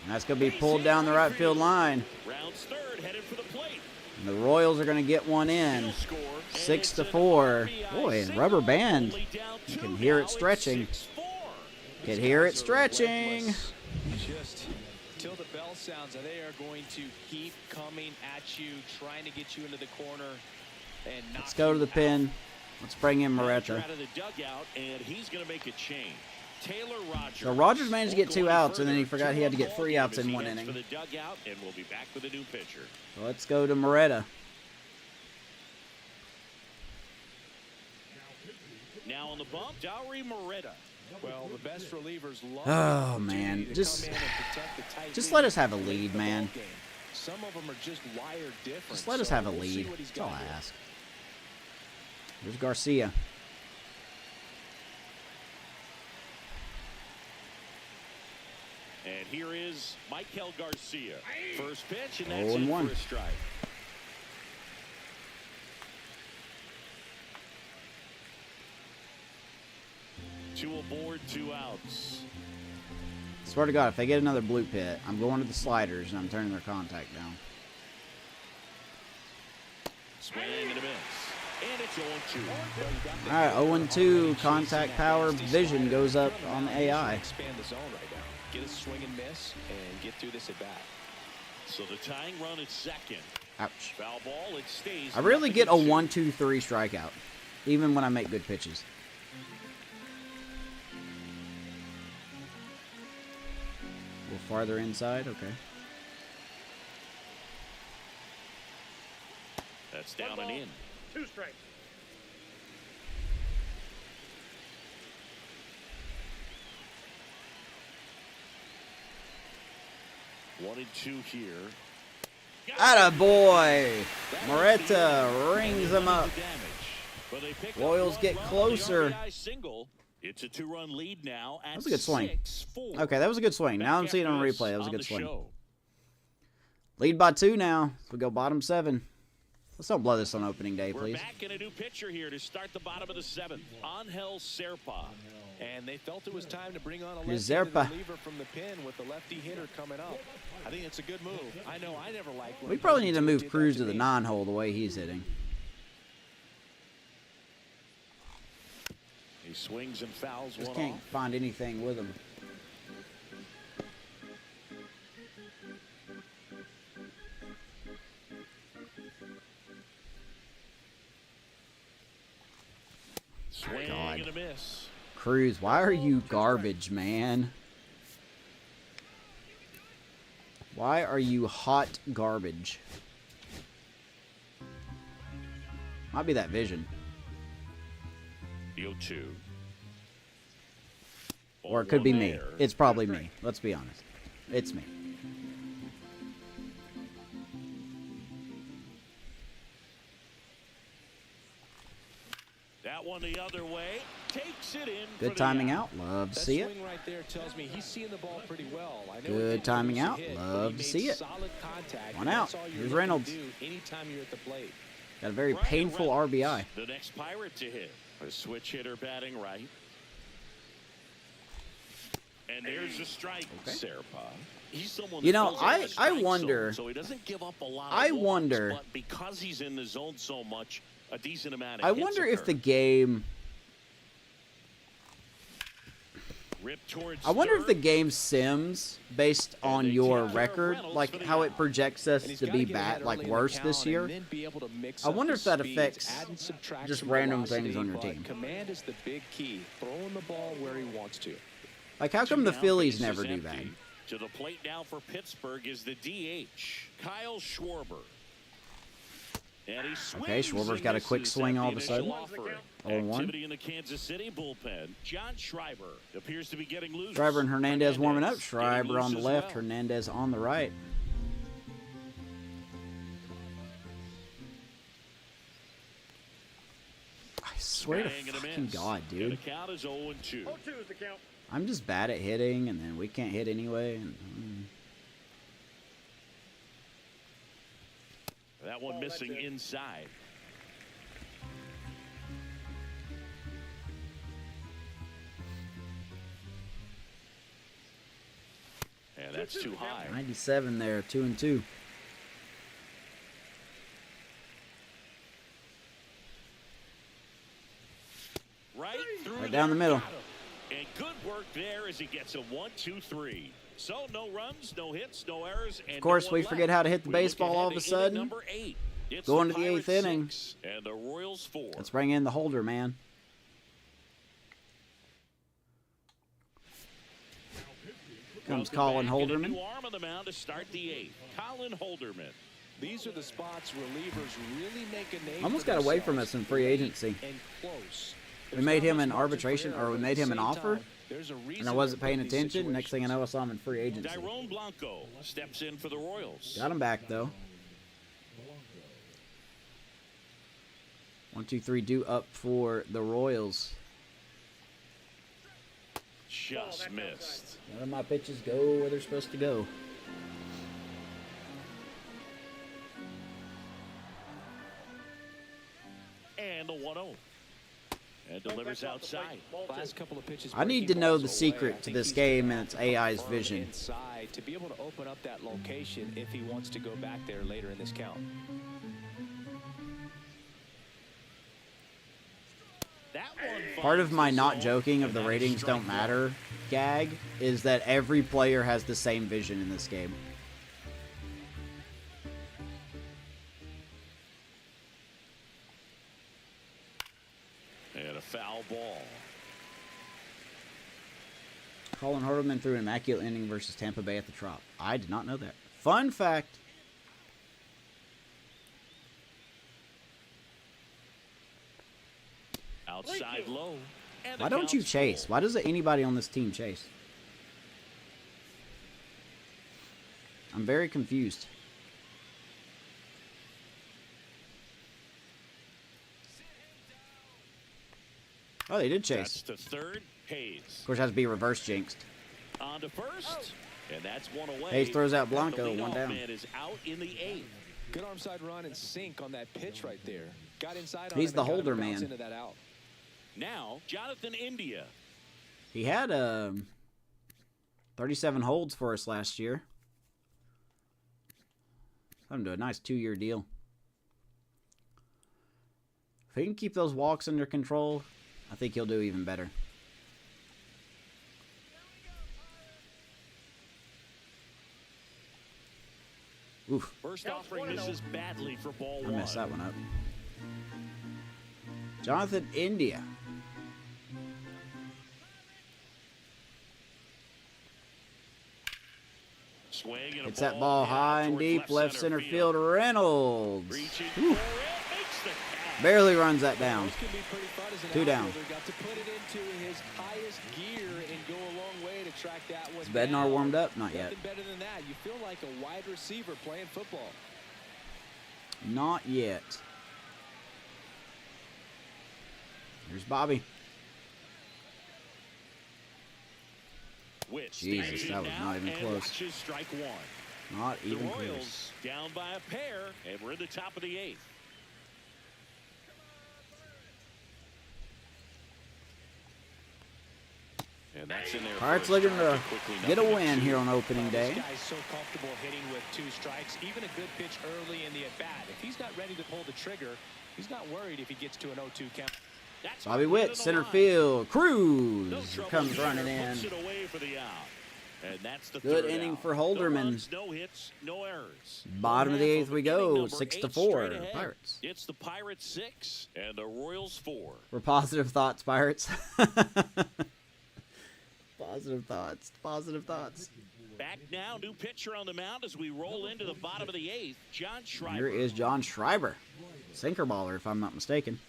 And that's going to be pulled down the right field line. Rounds third, headed for the plate. And the Royals are going to get one in. He'll score, and 6 it's to an 4. RBI Boy, and single. rubber band. Only down You 2 can hear now, it it's stretching. 6-4. Can hear it stretching. Just till the bell sounds, and they are going to keep coming at you, trying to get you into the corner. And Let's go to the pin. Let's bring in Moreta. Out of the dugout, and he's going to make a change. Taylor Rogers. So Rogers managed to get won't 2 go any outs, and then he further. forgot he had to get 2-1 3 ball outs game in as one he heads inning. For the dugout, and we'll be back with a new pitcher. So let's go to Moreta. Now on the bump, Dowry Moreta. Well, the best relievers love Oh, the opportunity man. to Just- come in and protect the tight just lead let us have a late lead, in the man. ball game. Some of them are just wired different. Just let us so have a we'll see lead. what he's That's all got I here. ask. Here's Garcia. And here is Michael Garcia. First pitch, and 0 that's and it 1. for a strike. Two aboard, 2 outs. Swear to God, if they get another blue pit, I'm going to the sliders and I'm turning their contact down. Swing and a miss. And it's 0-2. All right, 0-2. Contact power vision goes up on the AI. Expand the zone right now. Get a swing and miss and get through this at bat. So the tying run at second. Ouch. Foul ball, it stays. I rarely get a 0-2. 1-2-3 strikeout, even when I make good pitches. A little farther inside, okay. That's down and in. 2 strikes. One and two here. Atta boy! Moretta rings him up. Royals get closer. It's a 2-run lead now. That was a good swing. Okay, that was a good swing. Now I'm seeing it on replay. That was a good swing. Lead by 2 now. We go bottom 7. Let's don't blow this on opening day, please. We're back in a new pitcher here to start the bottom of the 7th. Angel Serpa. And they felt it was time to bring on a Here's lefty Serpa. reliever from the pen with the lefty hitter coming up. I think it's a good move. I know I never liked when We probably need to move did Cruz that to the me. 9-hole the way he's hitting. He swings and fouls Just one can't off. find anything with him. Swing God. and a miss. Cruz, why are you garbage, man? Why are you hot garbage? Might be that vision. The 0-2. Or it could be Ball me. there. It's probably me. Let's be honest. It's me. That one the other way. Takes it in. for Good the timing out. Love to That see it. swing right there tells me he's seeing the ball pretty well. I know Good it didn't timing produce a out. hit, but Love he to made see it. solid contact, One and out. that's all you're Here's looking Reynolds. to do anytime you're at the plate. Got a very Ryan painful Reynolds, RBI. The next Pirate to hit. A switch hitter batting right. And there's a strike. Okay. Serpa. He's someone You that know, fills out the I strike wonder- zone, so he doesn't give up a lot. I of walks, wonder- but because he's in the zone so much, a decent amount of I hits wonder if the occur. game... Ripped towards I wonder if third. the game sims based on they your take record, Reynolds like for the how it out. projects us And he's to gotta be get bad, ahead like early in the worse this count year. and then be able to mix I up wonder the if that speeds, affects add and subtract just some random velocity, things on your but team. Command is the big key. Throwing the ball where he wants to. Like, how come Two the down, Phillies bases never do empty. bad? To the plate now for Pittsburgh is the DH, Kyle Schwarber. And he swings Okay, Schwarber's and got a quick misses swing at all the of a sudden. initial offering. 0-1. Activity in the Kansas City bullpen. John Schreiber appears to be getting loose. Schreiber and Hernandez warming up. getting Schreiber loose on the as left, well. Hernandez on the right. I swear to Swing and a fucking miss. God, And dude. the count is 0-2. 0-2 is the count. I'm just bad at hitting, and then we can't hit anyway. And, That one Oh, that's missing it. inside. And that's too high. 97 there, 2-2. Right through Right down the there, middle. got him. And good work there as he gets a 1-2-3. So no runs, no hits, no errors, and Of course, no one we forget left. how to hit the We look baseball ahead all of to a inning sudden. number 8. It's Going the to the eighth Pirates inning. 6 and the Royals 4. Let's bring in the holder, man. Comes Colin Welcome back, and a Holderman. new arm on the mound to start the 8th. Colin Holderman. These are the spots relievers really make a name. Almost for got away from themselves. us in free agency. And close. We There's made not him much an margin for arbitration, error, or we but made at him the an same offer, time, there's a reason and I wasn't they're paying put in these attention. Next thing I know, I saw him in free agency. Tyrone Blanco steps in for the Royals. Got him back, though. 1-2-3 due up for the Royals. Just missed. None of my pitches go where they're supposed to go. And the 1-0. And delivers outside. Last couple of pitches. I need to breaking know balls the away. secret I to think this he's game, gonna and it's have to AI's confirm vision. inside to be able to open up that location if he wants to go back there later in this count. That one Part of finds my the not zone, joking of and the that is ratings strike don't one. matter gag is that every player has the same vision in this game. And a foul ball. Colin Hartman threw an immaculate inning versus Tampa Bay at the Trop. I did not know that. Fun fact. Outside low. And the Why don't you count's chase? full. Why does anybody on this team chase? I'm very confused. Oh, they did chase. That's to third. Hayes Of course, it has to be reverse jinxed. on to first. And that's one away. Hayes throws out The Blanco, one leadoff down. man is out in the eighth. Good arm side run and sink on that pitch right there. Got inside on He's him the and got him to holder bounce man. into that out. Now, Jonathan India. He had 37 holds for us last year. Let him do a nice 2-year deal. If he can keep those walks under control, I think he'll do even better. Oof, First offering misses badly for ball I one. messed that one up. Jonathan India. Swing and a Hits that ball hit high and towards deep, left center field. Reynolds. Reaching Whew. for it, makes the catch. Barely runs that down. Those can be pretty fun as an 2 down. outfielder. Got to put it into his highest gear and go a long way to track that one Is Bednar down. warmed up? Not yet. Nothing better than that. You feel like a wide receiver playing football. Not yet. Here's Bobby. Witt Jesus, stays that in was now not even and close. watches strike one. Not The even Royals close. down by a pair, and we're in the top of the eighth. And that's in there. Pirates for a looking strike, to quickly get a nothing win to here two. on opening day. This guy's so comfortable hitting with 2 strikes, even a good pitch early in the at-bat. If he's not ready to pull the trigger, he's not worried if he gets to an 0-2 count. That's Bobby up Witt, the center line. field. No Cruz trouble comes there, running in. puts it away for the out. And that's the Good third inning out. for No Holderman. runs, no hits, no errors. Bottom of the One half eighth we inning go. number 6-4. 8 straight ahead. Pirates. It's the Pirates 6 and the Royals 4. We're positive thoughts, Pirates. Positive thoughts. Positive thoughts. Back now, new pitcher on the mound as we roll into the bottom of the eighth. John Schreiber. Here is John Schreiber. Sinker baller, if I'm not mistaken.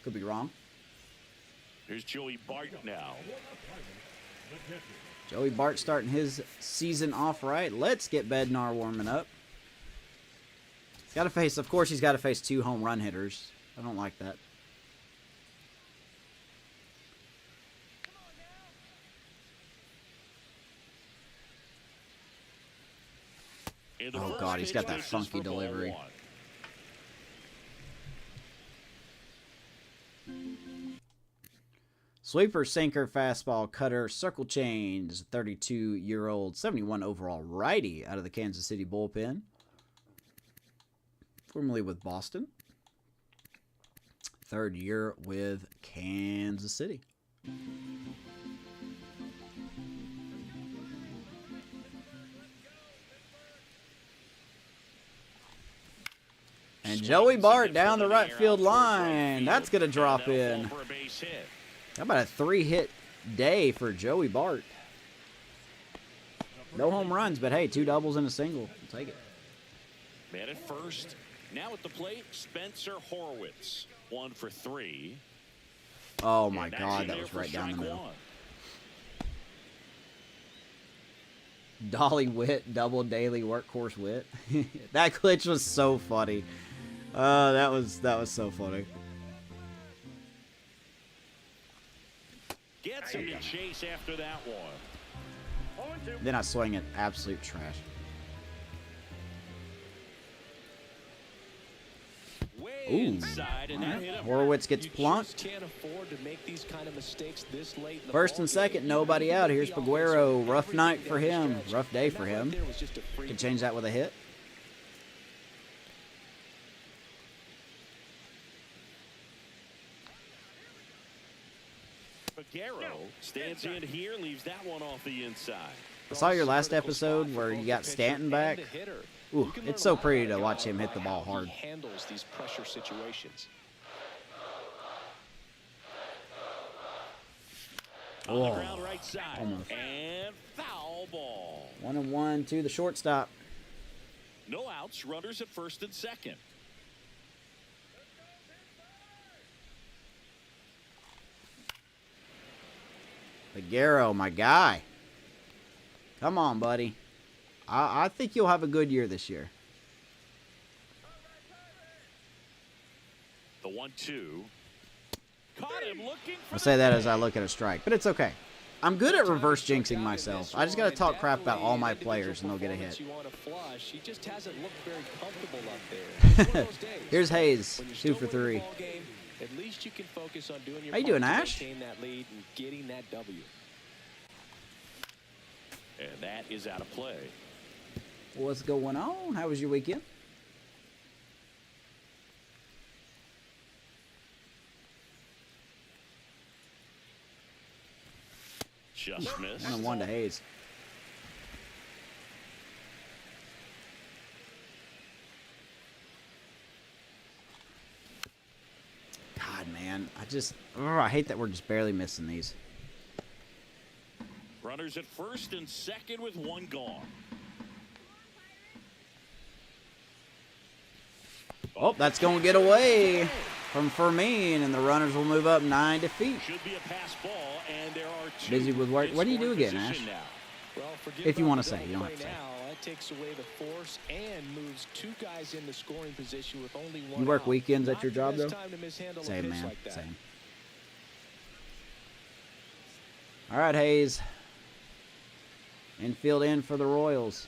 Could be wrong. Here's Joey Bart now. Joey Bart starting his season off right. Let's get Bednar warming up. He's got to face, of course, he's got to face 2 home run hitters. I don't like that. In the Oh, first God, he's got pitch, that misses funky for ball delivery. 1. Sweeper, sinker, fastball, cutter, circle change. 32-year-old, 71 overall righty out of the Kansas City bullpen. Formerly with Boston. 3rd year with Kansas City. And Joey Bart down the right field line. That's going to drop in. For a base hit. How about a 3-hit day for Joey Bart? No home runs, but hey, 2 doubles and a single. We'll take it. Man at first. Now at the plate, Spencer Horwitz. 1 for 3. Oh my And that's God, in that there was for right down the strike middle. 1. Dolly Witt, double daily workhorse Witt. That glitch was so funny. That was so funny. Gets him to chase after that one. 0-2. Then I swing it, absolute trash. Way Ooh. inside, and that hit him. Horowitz gets You plunked. just can't afford to make these kind of mistakes this late in the First ball and game. second, nobody out. Here's Paguero. Rough night for him. Rough day for him. There was just a free Can change that with a hit. Figueroa stands in here, leaves that one off the inside. I saw your last episode where you got Stanton back. Ooh, it's so pretty to watch him hit the ball hard. He handles these pressure situations. On the Oh, ground right side. almost. And foul ball. 1-1 to the shortstop. No outs, runners at first and second. Figueroa, my guy. Come on, buddy. I think you'll have a good year this year. The 1-2. Caught him looking for I'll say that as I look at a strike, but it's okay. I'm good at reverse jinxing myself. I just got to talk crap about all my players and they'll get a hit. He just hasn't looked very comfortable up there. Here's Hayes, 2 for 3. At least you can focus on doing your How you doing, Ash? maintain that lead and getting that W. And that is out of play. What's going on? How was your weekend? Just missed. 1-1 to Hayes. God, man. I hate that we're just barely missing these. Runners at first and second with one gone. Oh, that's going to get away from Fermin, and the runners will move up 9 feet. Should be a pass ball, and there are two. Busy with work. What do you do again, Ash? Well, If you want to say, you don't have to say. Now, that takes away the force and moves 2 guys in the scoring position with only 1 You work out. weekends at Not your the job, best though? time to mishandle a Same, pitch man. like that. Same. All right, Hayes. Infield in for the Royals.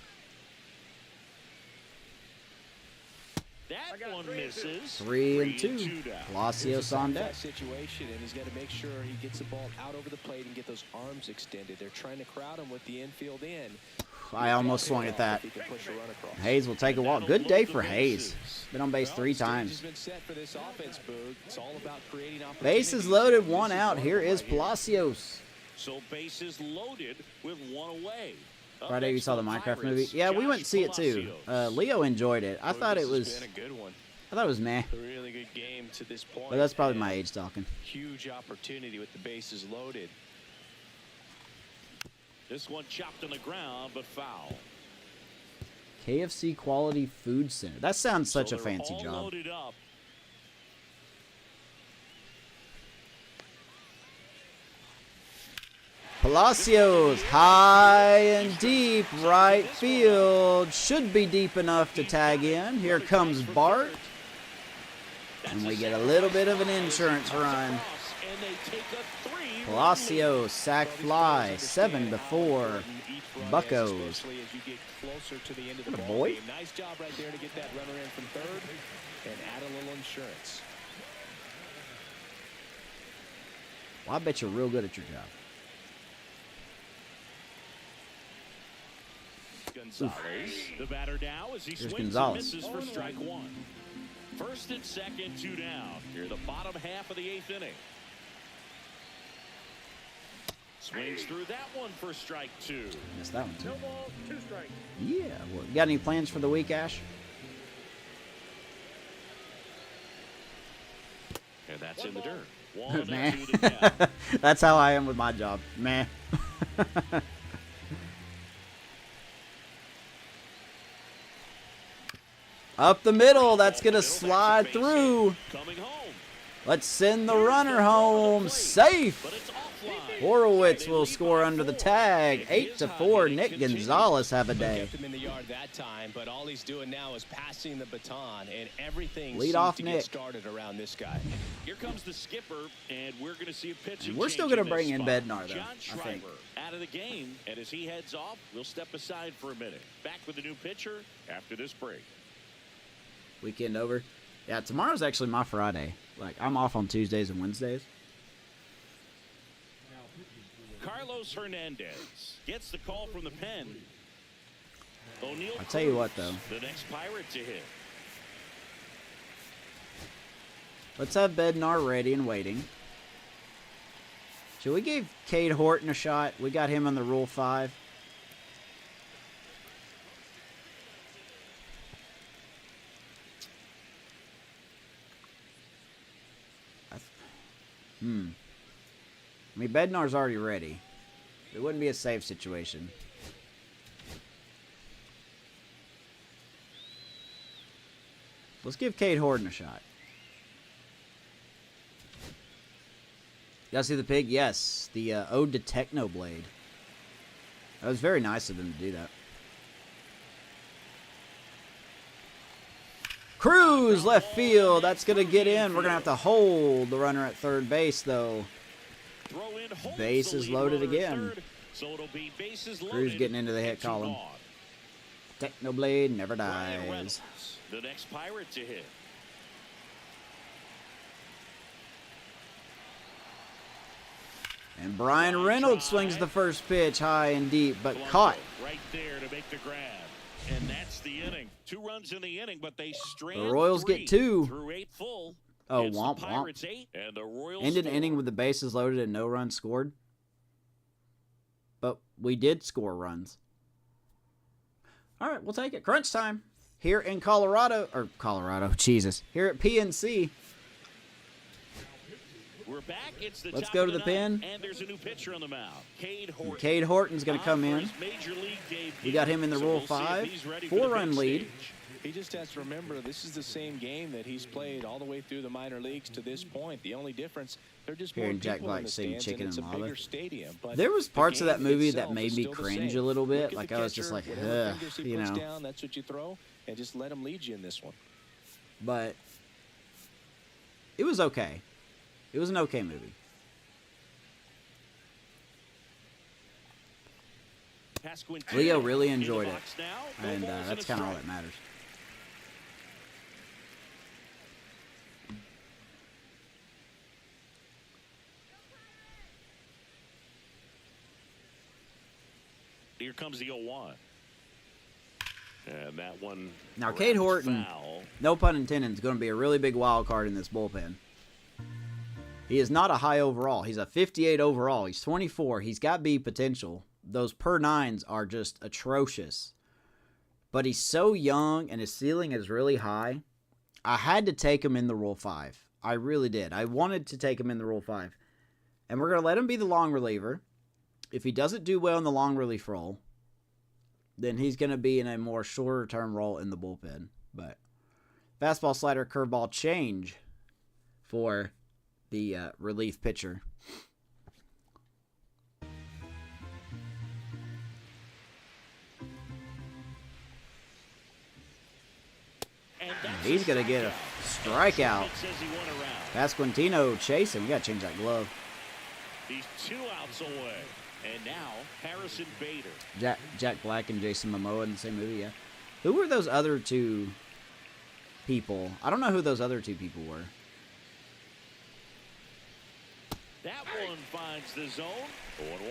That one misses. 3 and 2. down. Palacios on deck. Situation, and he's got to make sure he gets the ball out over the plate and get those arms extended. They're trying to crowd him with the infield in. I almost swung at that. If he can push a run across. Hayes will take a walk. Good day for Hayes. Been on base 3 Well, the stage times. has been set for this offense, Boog. It's all about creating Bases opportunities. loaded, 1 out. Here is Palacios. So bases loaded with 1 away. Up Friday, you next saw for the Minecraft Pirates, movie? Yeah, we went Josh to see it too. Palacios. Leo enjoyed it. I thought it This was. has been a good one. I thought it was meh. A really good game to this point. But that's probably my and age talking. Huge opportunity with the bases loaded. This one chopped on the ground, but foul. KFC Quality Food Center. That sounds such So a they're fancy all job. loaded up. Palacios, high and deep, right field. Should be deep enough to tag in. Here comes Bart. And we get a little bit of an insurance run. And they take a 3-run Palacios, sac fly, 7-4. Buccos. Especially as you get closer to the end of the ball Boy. game. Nice job right there to get that runner in from third and add a little insurance. Well, I bet you're real good at your job. Gonzalez, the batter now as he Here's swings Gonzalez. and misses for strike 1. First and second, 2 down. Here the bottom half of the 8th inning. Swings through that one for strike 2. Missed that one too. No balls, 2 strikes. Yeah. Well, you got any plans for the week, Ash? And that's in the dirt. 1 Meh. and 2 to count. That's how I am with my job. Meh. Up the middle. That's going to slide through. Coming home. Let's send the runner home safe. But it's offline. Horowitz will score under the tag. 8-4. Nick Gonzalez have a day. Kept him in the yard that time, but all he's doing now is passing the baton, and everything Lead seems off to Nick. get started around this guy. Here comes the skipper, and we're going to see a pitch. And we're still going gonna to bring in Bednar, though, John I Schreiber think. out of the game, and as he heads off, we'll step aside for a minute. Back with a new pitcher after this break. Weekend over. Yeah, tomorrow's actually my Friday. Like, I'm off on Tuesdays and Wednesdays. Carlos Hernandez gets the call from the pen. O'Neal I'll tell you Cruz, what, though. the next Pirate to hit. Let's have Bednar ready and waiting. Should we give Cade Horton a shot? We got him on the Rule 5. I mean, Bednar's already ready. It wouldn't be a safe situation. Let's give Cade Horton a shot. Y'all see the pig? Yes. The Ode to Technoblade. That was very nice of them to do that. Cruz left field. That's going to get in. We're going to have to hold the runner at third base, though. Bases loaded again. Cruz getting into the hit column. Technoblade never dies. The next Pirate to hit. And Brian Reynolds swings the first pitch high and deep, but caught. Right there to make the grab. And that's the inning. 2 runs in the inning, but they strand The Royals 3 get 2. through 8 full. Oh, It's womp, the womp. Pirates 8 and the Royals Ended 4. inning with the bases loaded and no runs scored. But we did score runs. All right, we'll take it. Crunch time. Here in Colorado, Jesus. Here at PNC. We're back. It's the Let's top go of to the ninth, pen. And there's a new pitcher on the mound. Cade Horton. Cade Horton's going to come On for in. his major league debut. We got him in the So Rule we'll see if 5. he's ready for the 4-run big lead. stage. He just has to remember this is the same game that he's played all the way through the minor leagues to this point. The only difference, they're just more Hearing Jack people in Black the sing stands, Chicken and it's a and Lava. bigger stadium. But There was the parts of that game movie that itself made is me still the cringe same. a little bit. Look at Like, the I was just catcher, like, whatever ugh, fingers he you puts know. down, that's what you throw, and just let him lead you in this one. But it was okay. It was an okay movie. Leo really enjoyed it. And that's kind of all that matters. Here comes the 0-1. And that one. Now, Cade wrapped Horton, foul. no pun intended, is going to be a really big wild card in this bullpen. He is not a high overall. He's a 58 overall. He's 24. He's got B potential. Those per nines are just atrocious. But he's so young and his ceiling is really high. I had to take him in the Rule 5. I really did. I wanted to take him in the Rule 5. And we're going to let him be the long reliever. If he doesn't do well in the long relief role, then he's going to be in a more shorter term role in the bullpen. But fastball, slider, curveball change for the relief pitcher. And that's He's a going to get a strikeout. It says he won a round. Pasquantino chasing. We got to change that glove. He's 2 outs away. And now Harrison Bader. Jack Black and Jason Momoa in the same movie, yeah. Who were those other two people? I don't know who those other two people were. That one finds the zone. 0-1.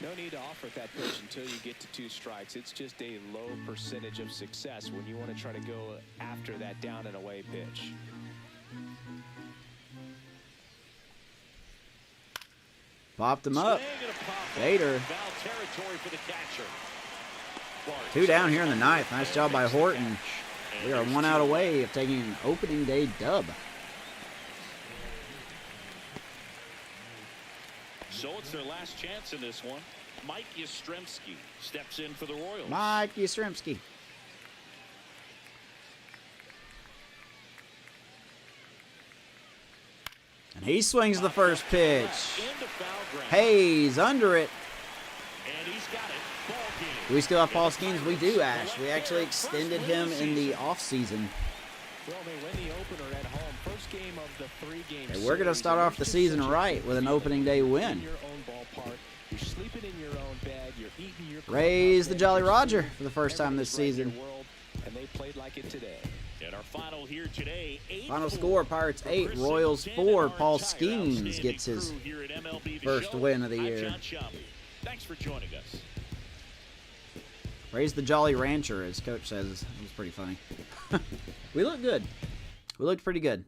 No need to offer that pitch until you get to 2 strikes. It's just a low percentage of success when you want to try to go after that down and away pitch. Popped him up. Swing and a pop. Bader. Foul territory for the catcher. Bart 2 down here in the ninth. Nice job by makes the Horton. catch. We are And 1 there's out 2. away of taking an opening day dub. So it's their last chance in this one. Mike Yastrzemski steps in for the Royals. Mike Yastrzemski. And he swings the first pitch. Into foul ground. Hayes under it. And he's got it. Ball game. Do we still have Paul Skeens? We do, Ash. We actually extended him in the offseason. Well, they win the opener at home. First game of the 3-game And we're going to start off the season right with an opening day win. Your own ballpark. You're sleeping in your own bed. You're eating your Raise the Jolly Roger for the first time this season. And they played like it today. And our final here today, 8-4. Final score, Pirates 8, Chris Royals Singleton 4. and our Paul entire Skeens outstanding gets his crew here at MLB The first Show. win of the I'm year. John Shelby. Thanks for joining us. Raise the Jolly Rancher, as Coach says. It was pretty funny. We looked good. We looked pretty good.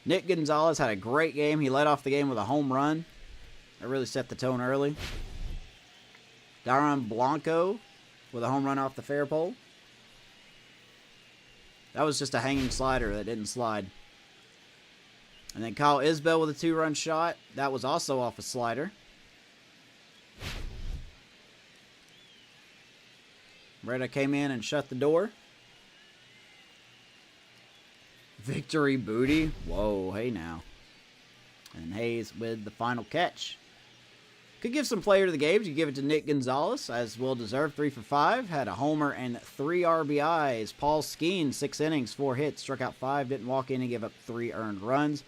Nick Gonzalez had a great game. He led off the game with a home run. That really set the tone early. Daron Blanco with a home run off the fair pole. That was just a hanging slider that didn't slide. And then Kyle Isbell with a 2-run shot. That was also off a slider. Reda came in and shut the door. Victory booty. Whoa, hey now. And Hayes with the final catch. Could give some player to the game. You give it to Nick Gonzalez, as well deserved. 3 for 5. Had a homer and 3 RBIs. Paul Skeen, 6 innings, 4 hits, struck out 5. Didn't walk in and give up 3 earned runs.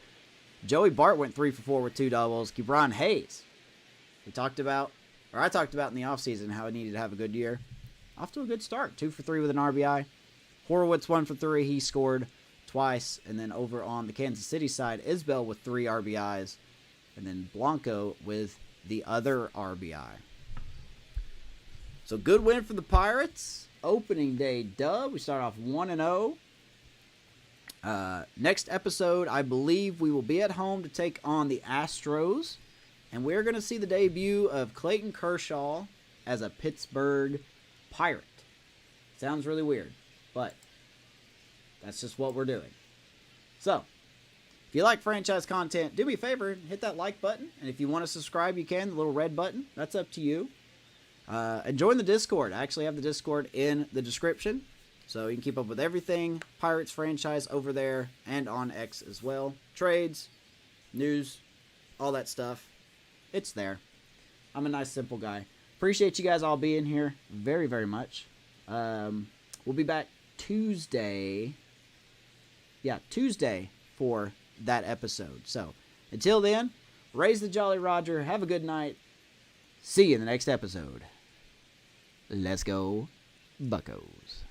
Joey Bart went 3 for 4 with 2 doubles. Gibran Hayes, I talked about in the offseason how he needed to have a good year. Off to a good start. 2 for 3 with an RBI. Horowitz 1 for 3. He scored twice. And then over on the Kansas City side, Isbell with 3 RBIs. And then Blanco with the other RBI. So good win for the Pirates. Opening day dub. We start off 1-0. Next episode, I believe we will be at home to take on the Astros. And we're going to see the debut of Clayton Kershaw as a Pittsburgh Pirate. Sounds really weird, but that's just what we're doing. So, if you like franchise content, do me a favor, hit that like button. And if you want to subscribe, you can. The little red button. That's up to you. And join the Discord. I actually have the Discord in the description. So you can keep up with everything Pirates franchise over there and on X as well. Trades, news, all that stuff. It's there. I'm a nice, simple guy. Appreciate you guys all being here very, very much. We'll be back Tuesday. Yeah, Tuesday for that episode. So, until then, raise the Jolly Roger. Have a good night. See you in the next episode. Let's go, Buccos.